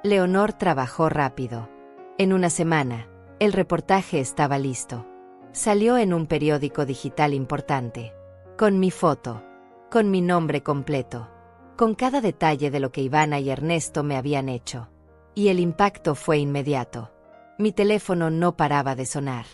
Leonor trabajó rápido. En una semana, el reportaje estaba listo. Salió en un periódico digital importante. Con mi foto. Con mi nombre completo. Con cada detalle de lo que Ivana y Ernesto me habían hecho. Y el impacto fue inmediato. Mi teléfono no paraba de sonar.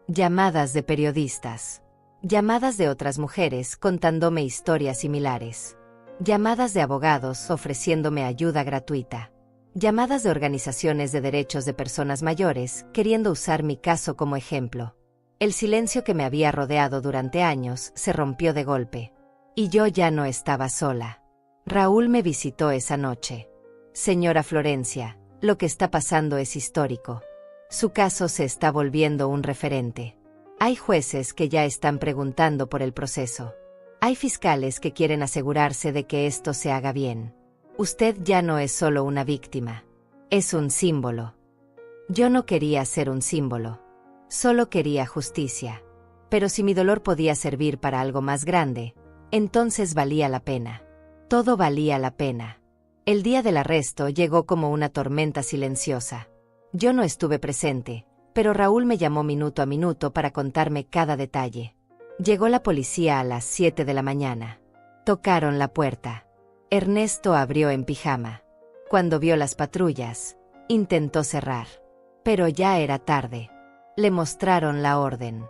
Llamadas de periodistas. Llamadas de otras mujeres contándome historias similares. Llamadas de abogados ofreciéndome ayuda gratuita. Llamadas de organizaciones de derechos de personas mayores queriendo usar mi caso como ejemplo. El silencio que me había rodeado durante años se rompió de golpe. Y yo ya no estaba sola. Raúl me visitó esa noche. Señora Florencia, lo que está pasando es histórico. Su caso se está volviendo un referente. Hay jueces que ya están preguntando por el proceso. Hay fiscales que quieren asegurarse de que esto se haga bien. Usted ya no es solo una víctima. Es un símbolo. Yo no quería ser un símbolo. Solo quería justicia. Pero si mi dolor podía servir para algo más grande, entonces valía la pena. Todo valía la pena. El día del arresto llegó como una tormenta silenciosa. Yo no estuve presente, pero Raúl me llamó minuto a minuto para contarme cada detalle. Llegó la policía a las 7 de la mañana. Tocaron la puerta. Ernesto abrió en pijama. Cuando vio las patrullas, intentó cerrar. Pero ya era tarde. Le mostraron la orden.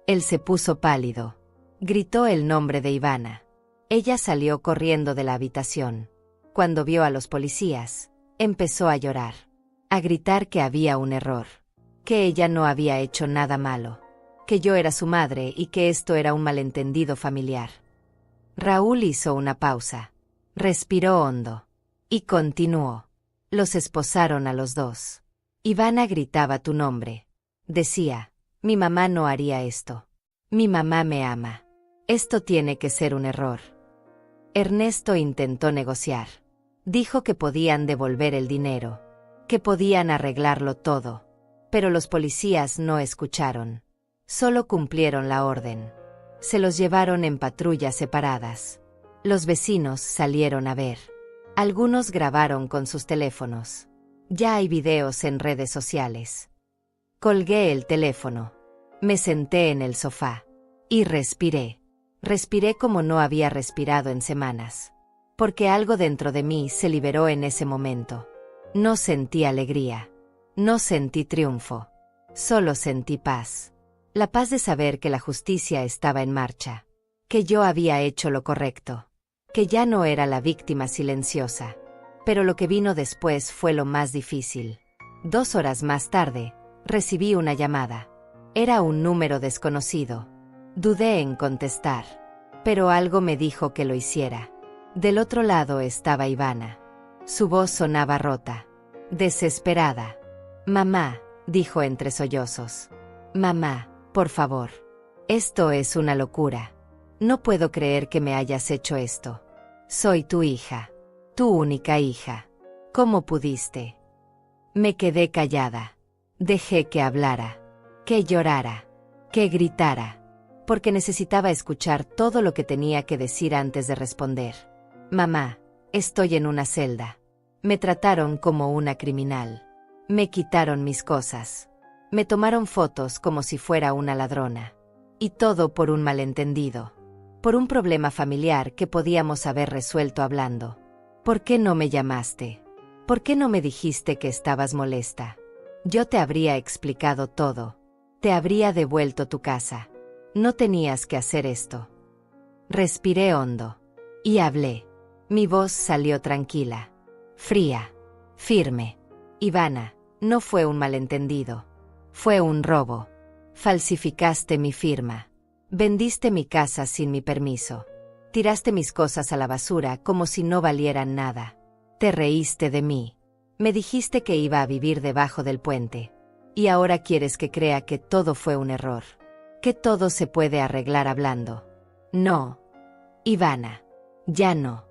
Él se puso pálido. Gritó el nombre de Ivana. Ella salió corriendo de la habitación. Cuando vio a los policías, empezó a llorar. A gritar que había un error. Que ella no había hecho nada malo. Que yo era su madre y que esto era un malentendido familiar. Raúl hizo una pausa. Respiró hondo. Y continuó. Los esposaron a los dos. Ivana gritaba tu nombre. Decía, mi mamá no haría esto. Mi mamá me ama. Esto tiene que ser un error. Ernesto intentó negociar. Dijo que podían devolver el dinero. Que podían arreglarlo todo. Pero los policías no escucharon. Solo cumplieron la orden. Se los llevaron en patrullas separadas. Los vecinos salieron a ver. Algunos grabaron con sus teléfonos. Ya hay videos en redes sociales. Colgué el teléfono. Me senté en el sofá. Y respiré. Respiré como no había respirado en semanas. Porque algo dentro de mí se liberó en ese momento. No sentí alegría. No sentí triunfo. Solo sentí paz. La paz de saber que la justicia estaba en marcha. Que yo había hecho lo correcto. Que ya no era la víctima silenciosa. Pero lo que vino después fue lo más difícil. 2 horas más tarde, recibí una llamada. Era un número desconocido. Dudé en contestar, pero algo me dijo que lo hiciera. Del otro lado estaba Ivana. Su voz sonaba rota, desesperada. «Mamá», dijo entre sollozos. «Mamá, por favor. Esto es una locura. No puedo creer que me hayas hecho esto. Soy tu hija. Tu única hija. ¿Cómo pudiste?» Me quedé callada. Dejé que hablara, que llorara, que gritara, porque necesitaba escuchar todo lo que tenía que decir antes de responder. «Mamá, estoy en una celda. Me trataron como una criminal. Me quitaron mis cosas. Me tomaron fotos como si fuera una ladrona. Y todo por un malentendido. Por un problema familiar que podíamos haber resuelto hablando. ¿Por qué no me llamaste? ¿Por qué no me dijiste que estabas molesta? Yo te habría explicado todo. Te habría devuelto tu casa. No tenías que hacer esto». Respiré hondo. Y hablé. Mi voz salió tranquila, fría, firme. «Ivana, no fue un malentendido. Fue un robo. Falsificaste mi firma. Vendiste mi casa sin mi permiso. Tiraste mis cosas a la basura como si no valieran nada. Te reíste de mí. Me dijiste que iba a vivir debajo del puente. Y ahora quieres que crea que todo fue un error. Que todo se puede arreglar hablando. No. Ivana. Ya no».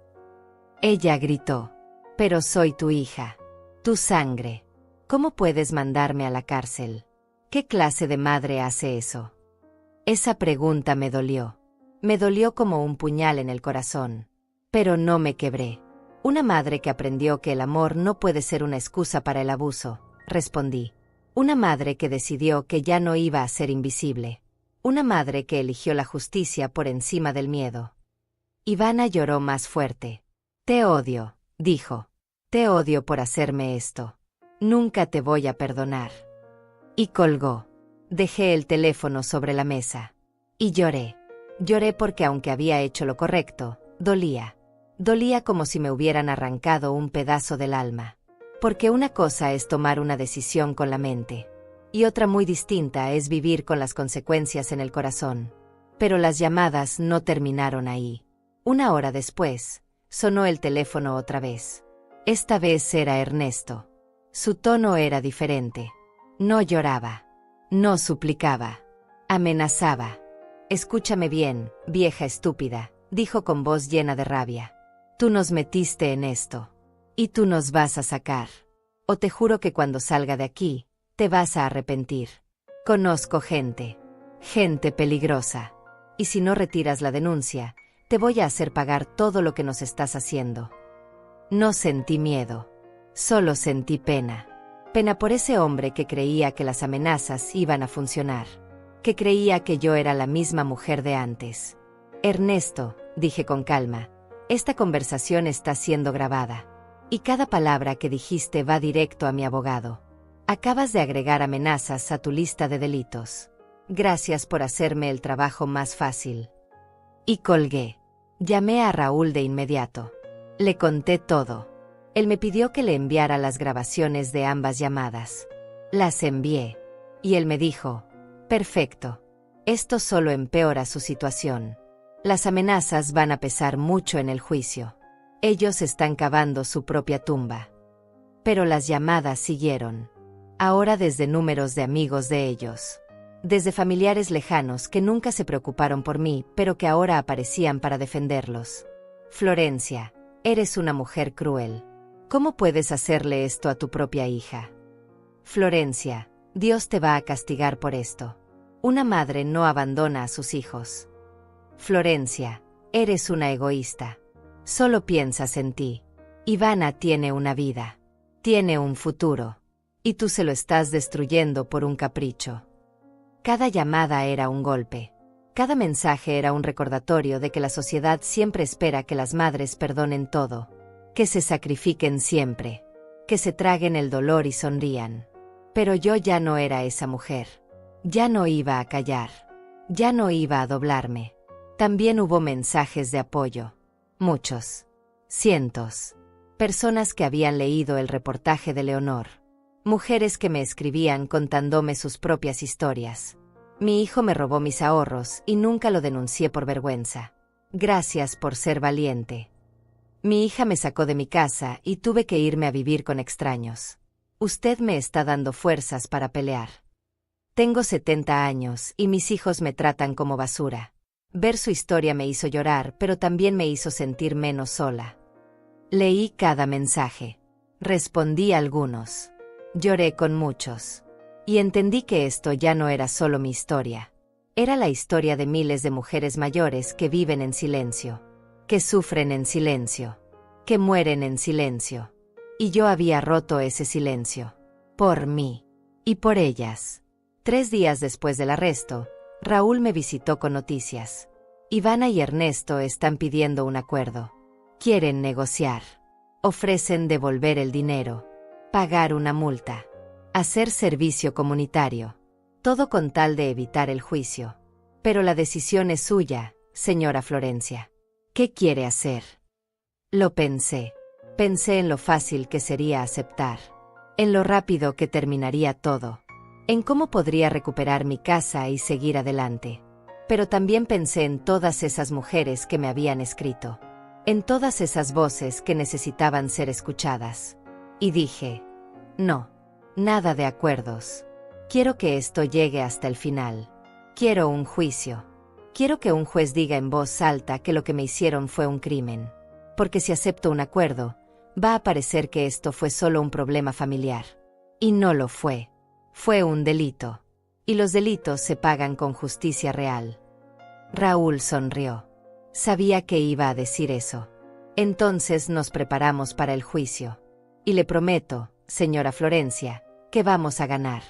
Ella gritó. «Pero soy tu hija. Tu sangre. ¿Cómo puedes mandarme a la cárcel? ¿Qué clase de madre hace eso?» Esa pregunta me dolió. Me dolió como un puñal en el corazón. Pero no me quebré. «Una madre que aprendió que el amor no puede ser una excusa para el abuso», respondí. «Una madre que decidió que ya no iba a ser invisible. Una madre que eligió la justicia por encima del miedo». Ivana lloró más fuerte. «Te odio», dijo. «Te odio por hacerme esto. Nunca te voy a perdonar». Y colgó. Dejé el teléfono sobre la mesa. Y lloré. Lloré porque aunque había hecho lo correcto, dolía. Dolía como si me hubieran arrancado un pedazo del alma. Porque una cosa es tomar una decisión con la mente. Y otra muy distinta es vivir con las consecuencias en el corazón. Pero las llamadas no terminaron ahí. Una hora después, sonó el teléfono otra vez. Esta vez era Ernesto. Su tono era diferente. No lloraba. No suplicaba. Amenazaba. «Escúchame bien, vieja estúpida», dijo con voz llena de rabia. «Tú nos metiste en esto. Y tú nos vas a sacar. O te juro que cuando salga de aquí, te vas a arrepentir. Conozco gente. Gente peligrosa. Y si no retiras la denuncia, te voy a hacer pagar todo lo que nos estás haciendo». No sentí miedo. Solo sentí pena. Pena por ese hombre que creía que las amenazas iban a funcionar. Que creía que yo era la misma mujer de antes. «Ernesto», dije con calma, «esta conversación está siendo grabada. Y cada palabra que dijiste va directo a mi abogado. Acabas de agregar amenazas a tu lista de delitos. Gracias por hacerme el trabajo más fácil». Y colgué. Llamé a Raúl de inmediato. Le conté todo. Él me pidió que le enviara las grabaciones de ambas llamadas. Las envié. Y él me dijo: «Perfecto. Esto solo empeora su situación. Las amenazas van a pesar mucho en el juicio. Ellos están cavando su propia tumba». Pero las llamadas siguieron. Ahora desde números de amigos de ellos. Desde familiares lejanos que nunca se preocuparon por mí, pero que ahora aparecían para defenderlos. «Florencia, eres una mujer cruel. ¿Cómo puedes hacerle esto a tu propia hija? Florencia, Dios te va a castigar por esto. Una madre no abandona a sus hijos. Florencia, eres una egoísta. Solo piensas en ti. Ivana tiene una vida. Tiene un futuro. Y tú se lo estás destruyendo por un capricho». Cada llamada era un golpe. Cada mensaje era un recordatorio de que la sociedad siempre espera que las madres perdonen todo. Que se sacrifiquen siempre. Que se traguen el dolor y sonrían. Pero yo ya no era esa mujer. Ya no iba a callar. Ya no iba a doblarme. También hubo mensajes de apoyo. Muchos. Cientos. Personas que habían leído el reportaje de Leonor. Mujeres que me escribían contándome sus propias historias. Mi hijo me robó mis ahorros y nunca lo denuncié por vergüenza. Gracias por ser valiente. Mi hija me sacó de mi casa y tuve que irme a vivir con extraños. Usted me está dando fuerzas para pelear. Tengo 70 años y mis hijos me tratan como basura. Ver su historia me hizo llorar, pero también me hizo sentir menos sola. Leí cada mensaje. Respondí a algunos. Lloré con muchos. Y entendí que esto ya no era solo mi historia. Era la historia de miles de mujeres mayores que viven en silencio, que sufren en silencio, que mueren en silencio. Y yo había roto ese silencio. Por mí. Y por ellas. 3 días después del arresto, Raúl me visitó con noticias. Ivana y Ernesto están pidiendo un acuerdo. Quieren negociar. Ofrecen devolver el dinero, pagar una multa, hacer servicio comunitario. Todo con tal de evitar el juicio. Pero la decisión es suya, señora Florencia. ¿Qué quiere hacer? Lo pensé. Pensé en lo fácil que sería aceptar. En lo rápido que terminaría todo. En cómo podría recuperar mi casa y seguir adelante. Pero también pensé en todas esas mujeres que me habían escrito. En todas esas voces que necesitaban ser escuchadas. Y dije, no, nada de acuerdos. Quiero que esto llegue hasta el final. Quiero un juicio. Quiero que un juez diga en voz alta que lo que me hicieron fue un crimen. Porque si acepto un acuerdo, va a parecer que esto fue solo un problema familiar. Y no lo fue. Fue un delito. Y los delitos se pagan con justicia real. Raúl sonrió. Sabía que iba a decir eso. Entonces nos preparamos para el juicio. Y le prometo, señora Florencia, que vamos a ganar.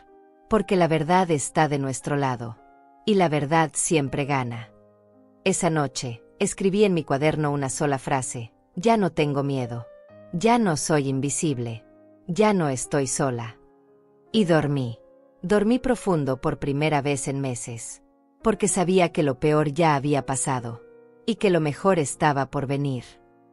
Porque la verdad está de nuestro lado. Y la verdad siempre gana. Esa noche, escribí en mi cuaderno una sola frase. Ya no tengo miedo. Ya no soy invisible. Ya no estoy sola. Y dormí. Dormí profundo por primera vez en meses. Porque sabía que lo peor ya había pasado. Y que lo mejor estaba por venir.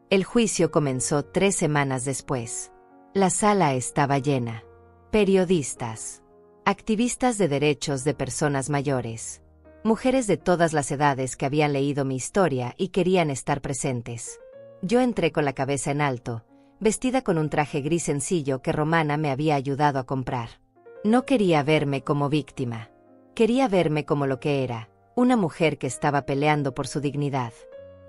El juicio comenzó 3 semanas después. La sala estaba llena. Periodistas. Activistas de derechos de personas mayores. Mujeres de todas las edades que habían leído mi historia y querían estar presentes. Yo entré con la cabeza en alto, vestida con un traje gris sencillo que Romana me había ayudado a comprar. No quería verme como víctima. Quería verme como lo que era, una mujer que estaba peleando por su dignidad.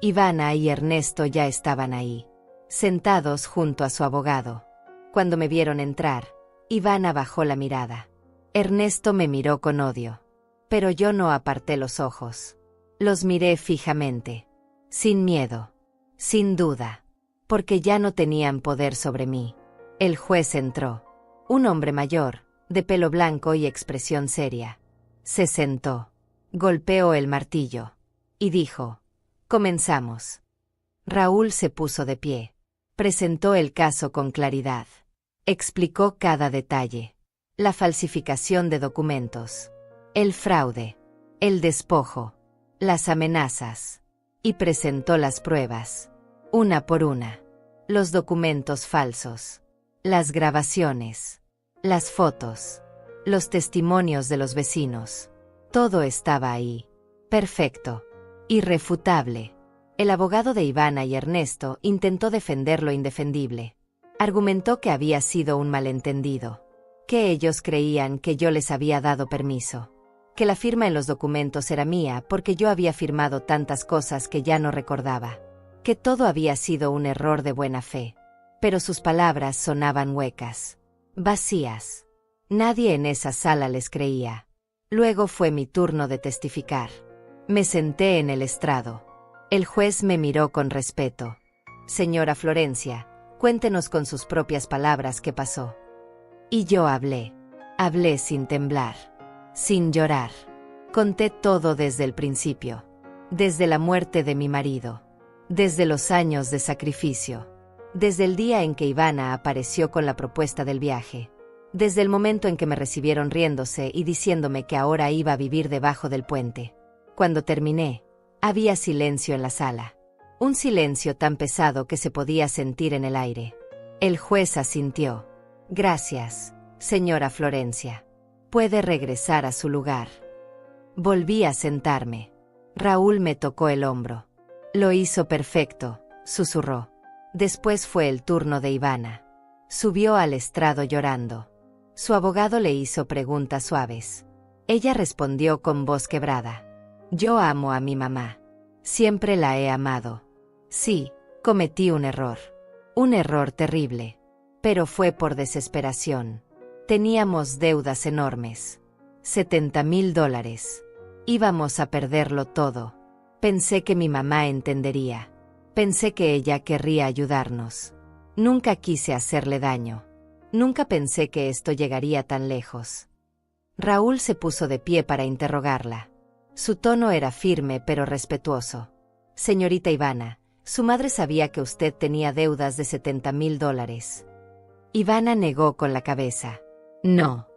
Ivana y Ernesto ya estaban ahí, sentados junto a su abogado. Cuando me vieron entrar, Ivana bajó la mirada. Ernesto me miró con odio. Pero yo no aparté los ojos. Los miré fijamente. Sin miedo. Sin duda. Porque ya no tenían poder sobre mí. El juez entró. Un hombre mayor, de pelo blanco y expresión seria. Se sentó. Golpeó el martillo. Y dijo: comenzamos. Raúl se puso de pie. Presentó el caso con claridad. Explicó cada detalle. La falsificación de documentos. El fraude. El despojo. Las amenazas. Y presentó las pruebas. Una por una. Los documentos falsos. Las grabaciones. Las fotos. Los testimonios de los vecinos. Todo estaba ahí. Perfecto. Irrefutable. El abogado de Ivana y Ernesto intentó defender lo indefendible. Argumentó que había sido un malentendido. Que ellos creían que yo les había dado permiso. Que la firma en los documentos era mía porque yo había firmado tantas cosas que ya no recordaba. Que todo había sido un error de buena fe. Pero sus palabras sonaban huecas. Vacías. Nadie en esa sala les creía. Luego fue mi turno de testificar. Me senté en el estrado. El juez me miró con respeto. Señora Florencia, cuéntenos con sus propias palabras qué pasó. Y yo hablé. Hablé sin temblar. Sin llorar. Conté todo desde el principio. Desde la muerte de mi marido. Desde los años de sacrificio. Desde el día en que Ivana apareció con la propuesta del viaje. Desde el momento en que me recibieron riéndose y diciéndome que ahora iba a vivir debajo del puente. Cuando terminé, había silencio en la sala. Un silencio tan pesado que se podía sentir en el aire. El juez asintió. Gracias, señora Florencia. Puede regresar a su lugar. Volví a sentarme. Raúl me tocó el hombro. Lo hizo perfecto, susurró. Después fue el turno de Ivana. Subió al estrado llorando. Su abogado le hizo preguntas suaves. Ella respondió con voz quebrada. Yo amo a mi mamá. Siempre la he amado. Sí, cometí un error. Un error terrible. Pero fue por desesperación. Teníamos deudas enormes. $70,000. Íbamos a perderlo todo. Pensé que mi mamá entendería. Pensé que ella querría ayudarnos. Nunca quise hacerle daño. Nunca pensé que esto llegaría tan lejos. Raúl se puso de pie para interrogarla. Su tono era firme pero respetuoso. Señorita Ivana, su madre sabía que usted tenía deudas de $70,000. Ivana negó con la cabeza. No.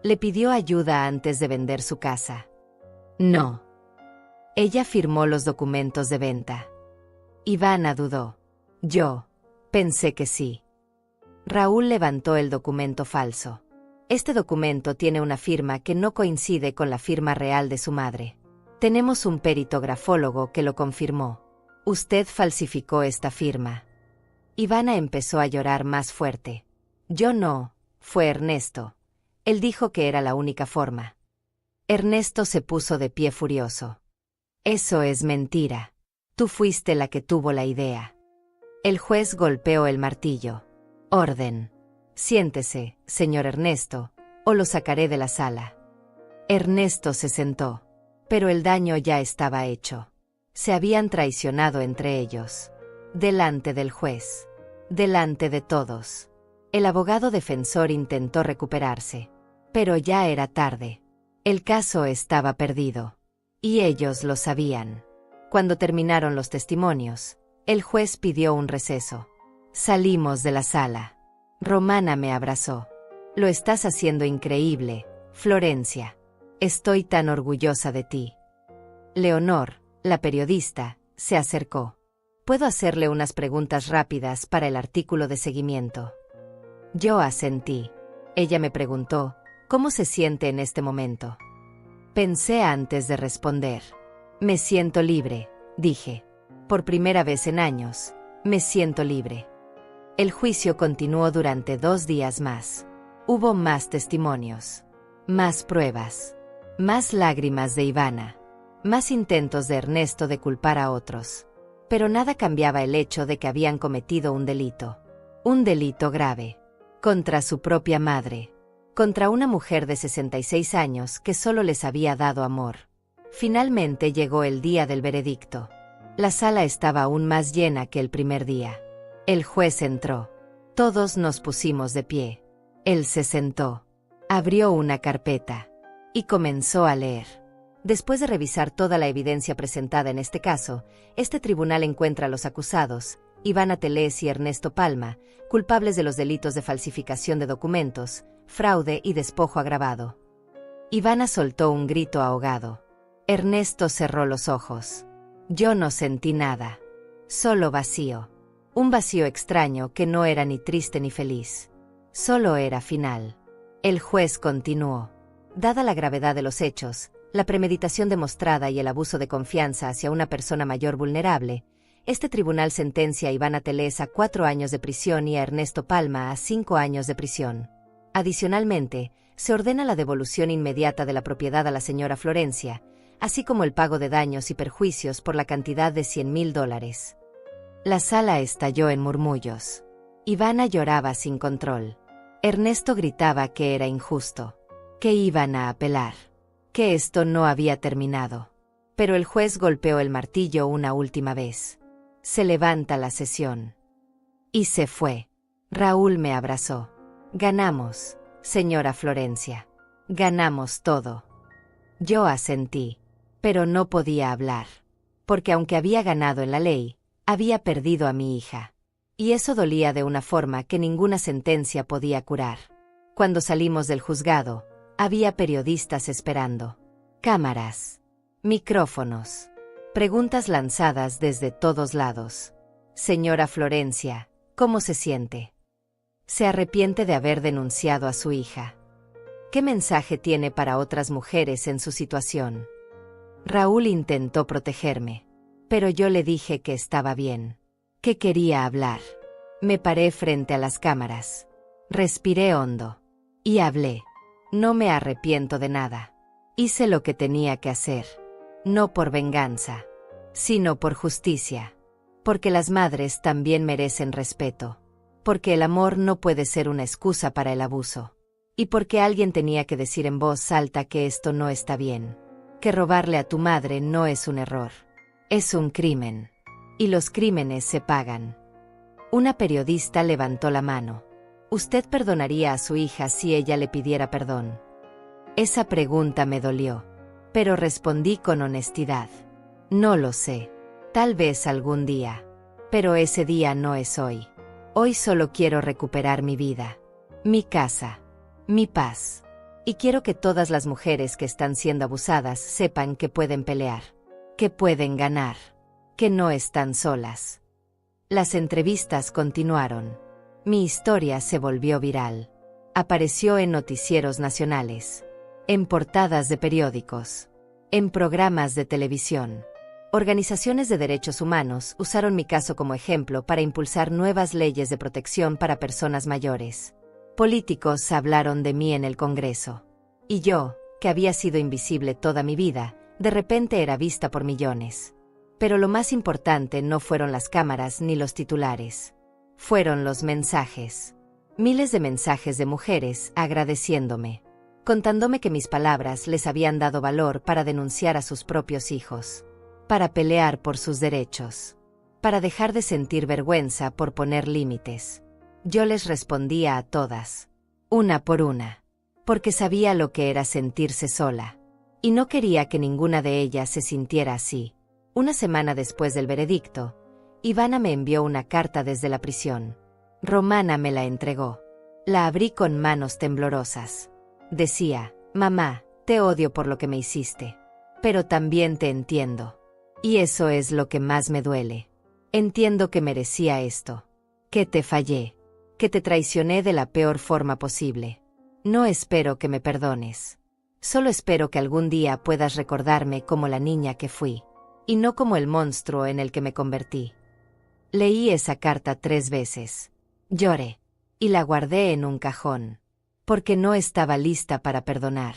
Le pidió ayuda antes de vender su casa. No. Ella firmó los documentos de venta. Ivana dudó. Yo pensé que sí. Raúl levantó el documento falso. Este documento tiene una firma que no coincide con la firma real de su madre. Tenemos un perito grafólogo que lo confirmó. Usted falsificó esta firma. Ivana empezó a llorar más fuerte. Yo no, fue Ernesto. Él dijo que era la única forma. Ernesto se puso de pie furioso. Eso es mentira. Tú fuiste la que tuvo la idea. El juez golpeó el martillo. Orden. Siéntese, señor Ernesto, o lo sacaré de la sala. Ernesto se sentó. Pero el daño ya estaba hecho. Se habían traicionado entre ellos. Delante del juez. Delante de todos. El abogado defensor intentó recuperarse. Pero ya era tarde. El caso estaba perdido. Y ellos lo sabían. Cuando terminaron los testimonios, el juez pidió un receso. Salimos de la sala. Romana me abrazó. Lo estás haciendo increíble, Florencia. Estoy tan orgullosa de ti. Leonor, la periodista, se acercó. ¿Puedo hacerle unas preguntas rápidas para el artículo de seguimiento? Yo asentí. Ella me preguntó, ¿cómo se siente en este momento? Pensé antes de responder. Me siento libre, dije. Por primera vez en años, me siento libre. El juicio continuó durante 2 días más. Hubo más testimonios, más pruebas, más lágrimas de Ivana, más intentos de Ernesto de culpar a otros. Pero nada cambiaba el hecho de que habían cometido un delito grave, contra su propia madre, contra una mujer de 66 años que solo les había dado amor. Finalmente llegó el día del veredicto. La sala estaba aún más llena que el primer día. El juez entró. Todos nos pusimos de pie. Él se sentó. Abrió una carpeta. Y comenzó a leer. Después de revisar toda la evidencia presentada en este caso, este tribunal encuentra a los acusados, Ivana Telés y Ernesto Palma, culpables de los delitos de falsificación de documentos, fraude y despojo agravado. Ivana soltó un grito ahogado. Ernesto cerró los ojos. Yo no sentí nada. Solo vacío. Un vacío extraño que no era ni triste ni feliz. Solo era final. El juez continuó. Dada la gravedad de los hechos, la premeditación demostrada y el abuso de confianza hacia una persona mayor vulnerable, este tribunal sentencia a Ivana Telés a 4 años de prisión y a Ernesto Palma a 5 años de prisión. Adicionalmente, se ordena la devolución inmediata de la propiedad a la señora Florencia, así como el pago de daños y perjuicios por la cantidad de $100,000. La sala estalló en murmullos. Ivana lloraba sin control. Ernesto gritaba que era injusto, que iban a apelar, que esto no había terminado. Pero el juez golpeó el martillo una última vez. Se levanta la sesión. Y se fue. Raúl me abrazó. Ganamos, señora Florencia. Ganamos todo. Yo asentí, pero no podía hablar, porque aunque había ganado en la ley, había perdido a mi hija. Y eso dolía de una forma que ninguna sentencia podía curar. Cuando salimos del juzgado, había periodistas esperando. Cámaras. Micrófonos. Preguntas lanzadas desde todos lados. Señora Florencia, ¿cómo se siente? ¿Se arrepiente de haber denunciado a su hija? ¿Qué mensaje tiene para otras mujeres en su situación? Raúl intentó protegerme, pero yo le dije que estaba bien, que quería hablar. Me paré frente a las cámaras. Respiré hondo. Y hablé. No me arrepiento de nada. Hice lo que tenía que hacer. No por venganza, sino por justicia. Porque las madres también merecen respeto. Porque el amor no puede ser una excusa para el abuso. Y porque alguien tenía que decir en voz alta que esto no está bien. Que robarle a tu madre no es un error. Es un crimen. Y los crímenes se pagan. Una periodista levantó la mano. ¿Usted perdonaría a su hija si ella le pidiera perdón? Esa pregunta me dolió. Pero respondí con honestidad. No lo sé. Tal vez algún día. Pero ese día no es hoy. Hoy solo quiero recuperar mi vida. Mi casa. Mi paz. Y quiero que todas las mujeres que están siendo abusadas sepan que pueden pelear. Que pueden ganar. Que no están solas. Las entrevistas continuaron. Mi historia se volvió viral. Apareció en noticieros nacionales. En portadas de periódicos. En programas de televisión. Organizaciones de derechos humanos usaron mi caso como ejemplo para impulsar nuevas leyes de protección para personas mayores. Políticos hablaron de mí en el Congreso. Y yo, que había sido invisible toda mi vida, de repente era vista por millones. Pero lo más importante no fueron las cámaras ni los titulares. Fueron los mensajes. Miles de mensajes de mujeres agradeciéndome. Contándome que mis palabras les habían dado valor para denunciar a sus propios hijos. Para pelear por sus derechos. Para dejar de sentir vergüenza por poner límites. Yo les respondía a todas. Una por una. Porque sabía lo que era sentirse sola. Y no quería que ninguna de ellas se sintiera así. Una semana después del veredicto, Ivana me envió una carta desde la prisión. Romana me la entregó. La abrí con manos temblorosas. Decía, mamá, te odio por lo que me hiciste. Pero también te entiendo. Y eso es lo que más me duele. Entiendo que merecía esto. Que te fallé. Que te traicioné de la peor forma posible. No espero que me perdones. Solo espero que algún día puedas recordarme como la niña que fui. Y no como el monstruo en el que me convertí. Leí esa carta 3 veces. Lloré. Y la guardé en un cajón. Porque no estaba lista para perdonar.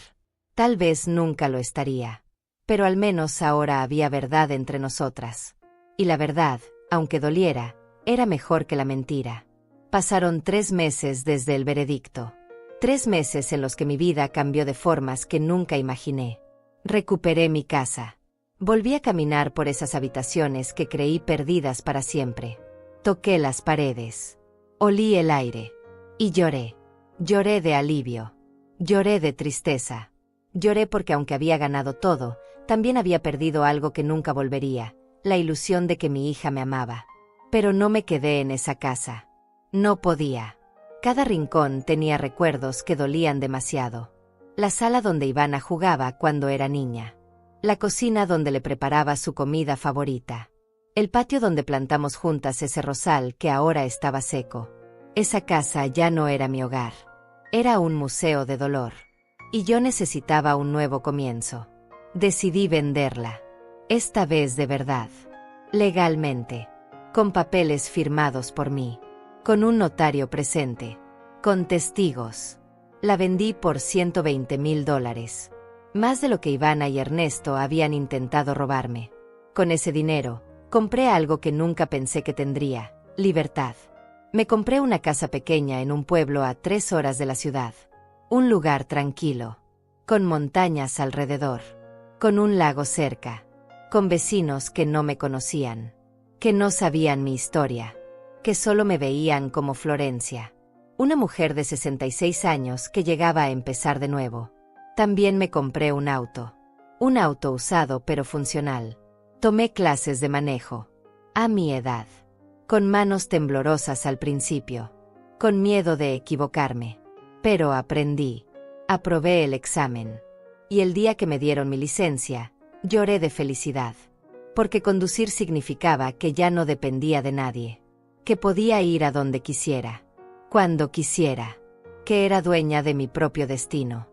Tal vez nunca lo estaría. Pero al menos ahora había verdad entre nosotras. Y la verdad, aunque doliera, era mejor que la mentira. Pasaron 3 meses desde el veredicto. 3 meses en los que mi vida cambió de formas que nunca imaginé. Recuperé mi casa. Volví a caminar por esas habitaciones que creí perdidas para siempre. Toqué las paredes. Olí el aire. Y lloré. Lloré de alivio. Lloré de tristeza. Lloré porque aunque había ganado todo, también había perdido algo que nunca volvería, la ilusión de que mi hija me amaba. Pero no me quedé en esa casa. No podía. Cada rincón tenía recuerdos que dolían demasiado. La sala donde Ivana jugaba cuando era niña. La cocina donde le preparaba su comida favorita. El patio donde plantamos juntas ese rosal que ahora estaba seco. Esa casa ya no era mi hogar. Era un museo de dolor. Y yo necesitaba un nuevo comienzo. Decidí venderla. Esta vez de verdad. Legalmente. Con papeles firmados por mí. Con un notario presente. Con testigos. La vendí por $120,000. Más de lo que Ivana y Ernesto habían intentado robarme. Con ese dinero, compré algo que nunca pensé que tendría: libertad. Me compré una casa pequeña en un pueblo a 3 horas de la ciudad. Un lugar tranquilo. Con montañas alrededor. Con un lago cerca. Con vecinos que no me conocían. Que no sabían mi historia. Que solo me veían como Florencia. Una mujer de 66 años que llegaba a empezar de nuevo. También me compré un auto. Un auto usado pero funcional. Tomé clases de manejo. A mi edad. Con manos temblorosas al principio. Con miedo de equivocarme. Pero aprendí. Aprobé el examen. Y el día que me dieron mi licencia, lloré de felicidad. Porque conducir significaba que ya no dependía de nadie. Que podía ir a donde quisiera. Cuando quisiera. Que era dueña de mi propio destino.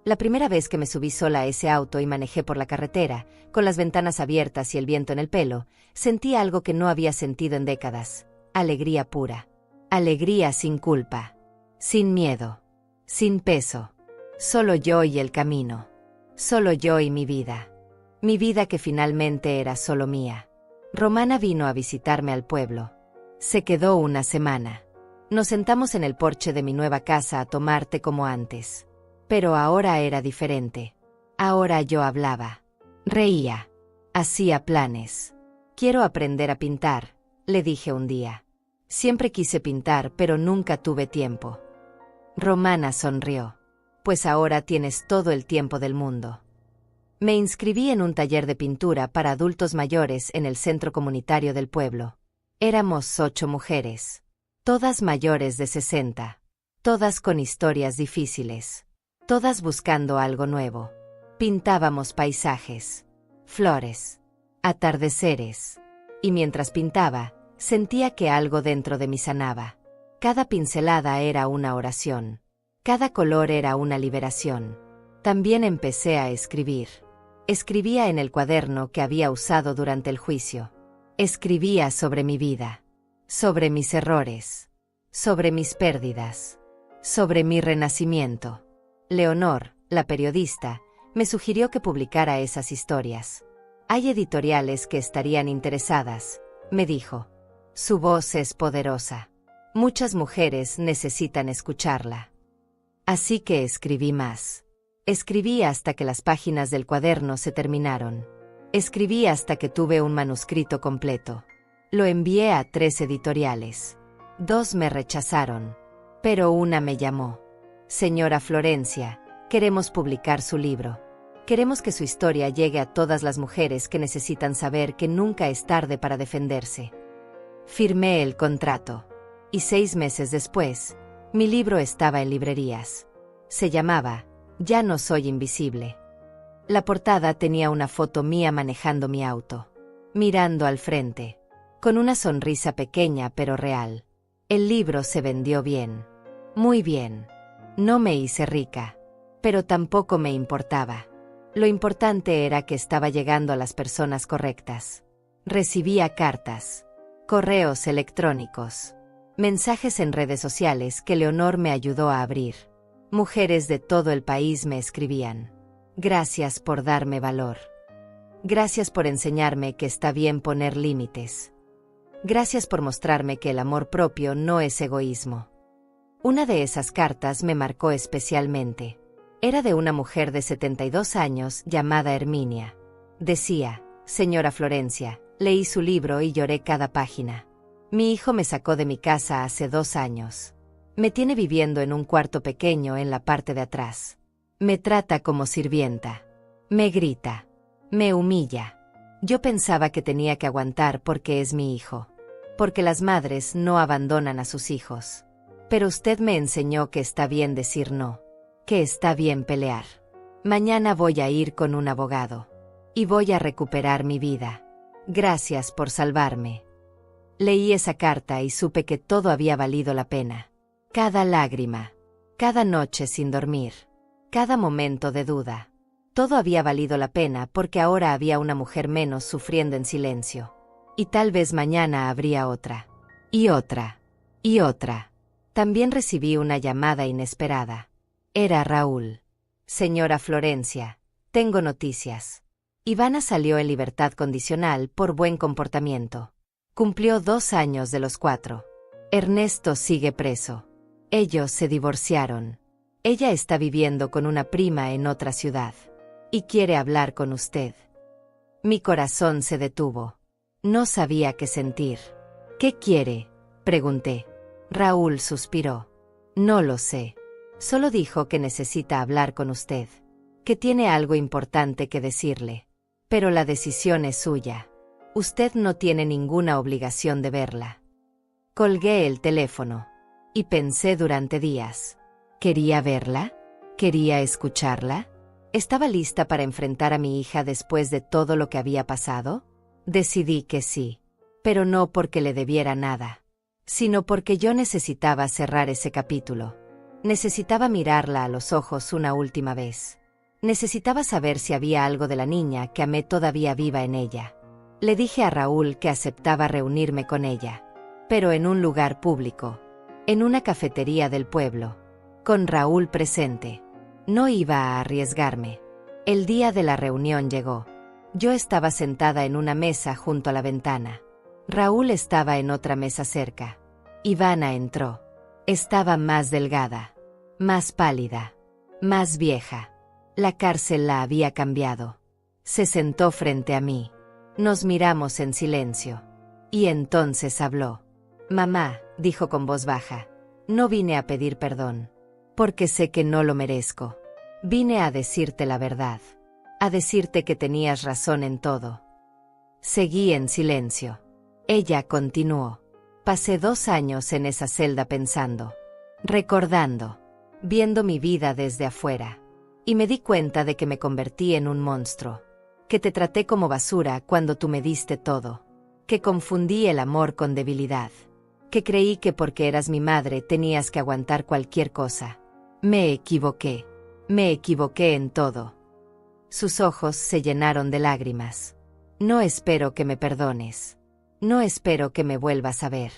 La primera vez que me subí sola a ese auto y manejé por la carretera, con las ventanas abiertas y el viento en el pelo, sentí algo que no había sentido en décadas. Alegría pura. Alegría sin culpa. Sin miedo. Sin peso. Solo yo y el camino. Solo yo y mi vida. Mi vida que finalmente era solo mía. Romana vino a visitarme al pueblo. Se quedó una semana. Nos sentamos en el porche de mi nueva casa a tomar té como antes. Pero ahora era diferente. Ahora yo hablaba. Reía. Hacía planes. Quiero aprender a pintar, le dije un día. Siempre quise pintar, pero nunca tuve tiempo. Romana sonrió. Pues ahora tienes todo el tiempo del mundo. Me inscribí en un taller de pintura para adultos mayores en el centro comunitario del pueblo. Éramos 8 mujeres. Todas mayores de 60. Todas con historias difíciles. Todas buscando algo nuevo. Pintábamos paisajes, flores, atardeceres. Y mientras pintaba, sentía que algo dentro de mí sanaba. Cada pincelada era una oración. Cada color era una liberación. También empecé a escribir. Escribía en el cuaderno que había usado durante el juicio. Escribía sobre mi vida. Sobre mis errores. Sobre mis pérdidas. Sobre mi renacimiento. Leonor, la periodista, me sugirió que publicara esas historias. Hay editoriales que estarían interesadas, me dijo. Su voz es poderosa. Muchas mujeres necesitan escucharla. Así que escribí más. Escribí hasta que las páginas del cuaderno se terminaron. Escribí hasta que tuve un manuscrito completo. Lo envié a 3 editoriales. 2 me rechazaron. Pero una me llamó. Señora Florencia, queremos publicar su libro. Queremos que su historia llegue a todas las mujeres que necesitan saber que nunca es tarde para defenderse. Firmé el contrato. Y 6 meses después, mi libro estaba en librerías. Se llamaba Ya no soy invisible. La portada tenía una foto mía manejando mi auto, mirando al frente, con una sonrisa pequeña pero real. El libro se vendió bien. Muy bien. No me hice rica, pero tampoco me importaba. Lo importante era que estaba llegando a las personas correctas. Recibía cartas, correos electrónicos, mensajes en redes sociales que Leonor me ayudó a abrir. Mujeres de todo el país me escribían. Gracias por darme valor. Gracias por enseñarme que está bien poner límites. Gracias por mostrarme que el amor propio no es egoísmo. Una de esas cartas me marcó especialmente. Era de una mujer de 72 años llamada Herminia. Decía, señora Florencia, leí su libro y lloré cada página. Mi hijo me sacó de mi casa hace 2 años. Me tiene viviendo en un cuarto pequeño en la parte de atrás. Me trata como sirvienta. Me grita. Me humilla. Yo pensaba que tenía que aguantar porque es mi hijo. Porque las madres no abandonan a sus hijos. Pero usted me enseñó que está bien decir no. Que está bien pelear. Mañana voy a ir con un abogado. Y voy a recuperar mi vida. Gracias por salvarme. Leí esa carta y supe que todo había valido la pena. Cada lágrima. Cada noche sin dormir. Cada momento de duda. Todo había valido la pena porque ahora había una mujer menos sufriendo en silencio. Y tal vez mañana habría otra. Y otra. Y otra. También recibí una llamada inesperada. Era Raúl. Señora Florencia, tengo noticias. Ivana salió en libertad condicional por buen comportamiento. Cumplió 2 años de los 4. Ernesto sigue preso. Ellos se divorciaron. Ella está viviendo con una prima en otra ciudad. Y quiere hablar con usted. Mi corazón se detuvo. No sabía qué sentir. ¿Qué quiere?, pregunté. Raúl suspiró. No lo sé. Solo dijo que necesita hablar con usted. Que tiene algo importante que decirle. Pero la decisión es suya. Usted no tiene ninguna obligación de verla. Colgué el teléfono. Y pensé durante días. ¿Quería verla? ¿Quería escucharla? ¿Estaba lista para enfrentar a mi hija después de todo lo que había pasado? Decidí que sí. Pero no porque le debiera nada. Sino porque yo necesitaba cerrar ese capítulo. Necesitaba mirarla a los ojos una última vez. Necesitaba saber si había algo de la niña que amé todavía viva en ella. Le dije a Raúl que aceptaba reunirme con ella, pero en un lugar público, en una cafetería del pueblo, con Raúl presente. No iba a arriesgarme. El día de la reunión llegó. Yo estaba sentada en una mesa junto a la ventana. Raúl estaba en otra mesa cerca. Ivana entró. Estaba más delgada, más pálida, más vieja. La cárcel la había cambiado. Se sentó frente a mí. Nos miramos en silencio. Y entonces habló. Mamá, dijo con voz baja, no vine a pedir perdón, porque sé que no lo merezco. Vine a decirte la verdad, a decirte que tenías razón en todo. Seguí en silencio. Ella continuó. Pasé 2 años en esa celda pensando, recordando, viendo mi vida desde afuera. Y me di cuenta de que me convertí en un monstruo, que te traté como basura cuando tú me diste todo, que confundí el amor con debilidad, que creí que porque eras mi madre tenías que aguantar cualquier cosa. Me equivoqué en todo. Sus ojos se llenaron de lágrimas. No espero que me perdones. No espero que me vuelvas a ver.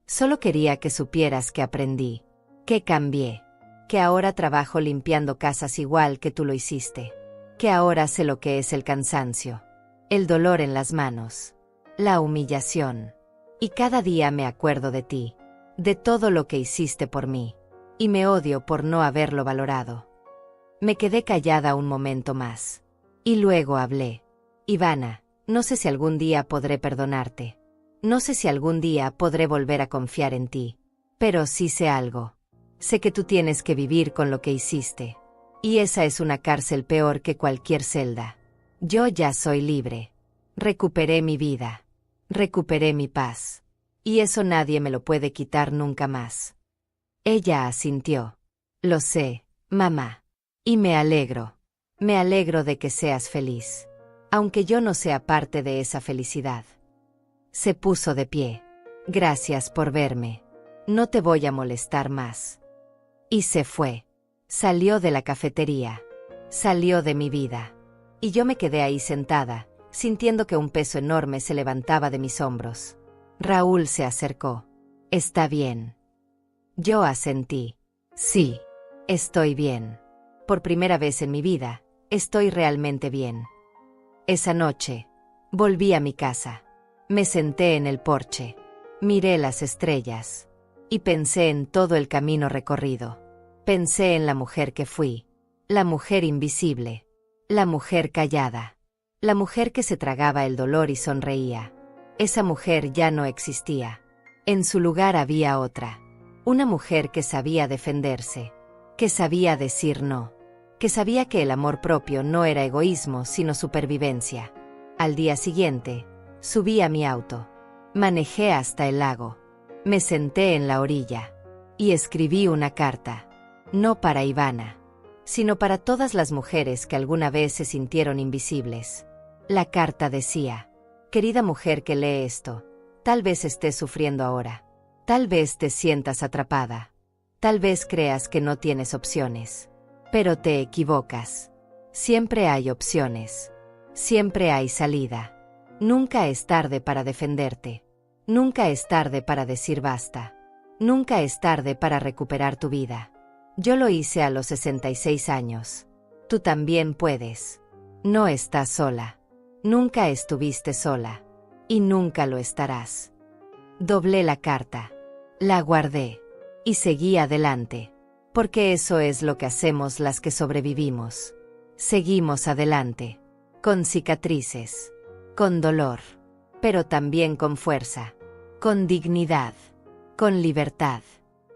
Solo quería que supieras que aprendí, que cambié, que ahora trabajo limpiando casas igual que tú lo hiciste, que ahora sé lo que es el cansancio, el dolor en las manos, la humillación. Y cada día me acuerdo de ti, de todo lo que hiciste por mí, y me odio por no haberlo valorado. Me quedé callada un momento más. Y luego hablé. Ivana, no sé si algún día podré perdonarte. No sé si algún día podré volver a confiar en ti. Pero sí sé algo. Sé que tú tienes que vivir con lo que hiciste. Y esa es una cárcel peor que cualquier celda. Yo ya soy libre. Recuperé mi vida. Recuperé mi paz. Y eso nadie me lo puede quitar nunca más. Ella asintió. Lo sé, mamá. Y me alegro. Me alegro de que seas feliz. Aunque yo no sea parte de esa felicidad. Se puso de pie. Gracias por verme. No te voy a molestar más. Y se fue. Salió de la cafetería. Salió de mi vida. Y yo me quedé ahí sentada, sintiendo que un peso enorme se levantaba de mis hombros. Raúl se acercó. ¿Está bien? Yo asentí. Sí, estoy bien. Por primera vez en mi vida, estoy realmente bien. Esa noche, volví a mi casa. Me senté en el porche. Miré las estrellas. Y pensé en todo el camino recorrido. Pensé en la mujer que fui. La mujer invisible. La mujer callada. La mujer que se tragaba el dolor y sonreía. Esa mujer ya no existía. En su lugar había otra. Una mujer que sabía defenderse. Que sabía decir no. Que sabía que el amor propio no era egoísmo sino supervivencia. Al día siguiente, subí a mi auto. Manejé hasta el lago. Me senté en la orilla. Y escribí una carta. No para Ivana, sino para todas las mujeres que alguna vez se sintieron invisibles. La carta decía: querida mujer que lee esto, tal vez estés sufriendo ahora. Tal vez te sientas atrapada. Tal vez creas que no tienes opciones. Pero te equivocas. Siempre hay opciones. Siempre hay salida. Nunca es tarde para defenderte. Nunca es tarde para decir basta. Nunca es tarde para recuperar tu vida. Yo lo hice a los 66 años. Tú también puedes. No estás sola. Nunca estuviste sola. Y nunca lo estarás. Doblé la carta. La guardé. Y seguí adelante. Porque eso es lo que hacemos las que sobrevivimos. Seguimos adelante. Con cicatrices. Con dolor. Pero también con fuerza. Con dignidad. Con libertad.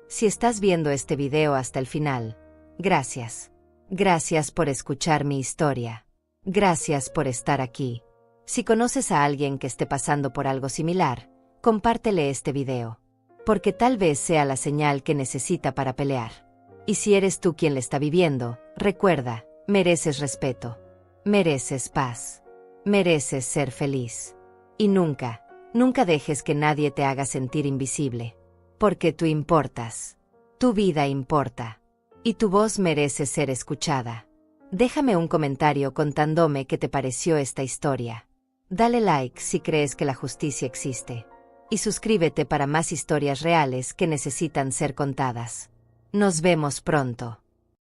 Si estás viendo este video hasta el final, gracias. Gracias por escuchar mi historia. Gracias por estar aquí. Si conoces a alguien que esté pasando por algo similar, compártele este video. Porque tal vez sea la señal que necesita para pelear. Y si eres tú quien le está viviendo, recuerda, mereces respeto. Mereces paz. Mereces ser feliz. Y nunca, nunca dejes que nadie te haga sentir invisible. Porque tú importas. Tu vida importa. Y tu voz merece ser escuchada. Déjame un comentario contándome qué te pareció esta historia. Dale like si crees que la justicia existe. Y suscríbete para más historias reales que necesitan ser contadas. Nos vemos pronto.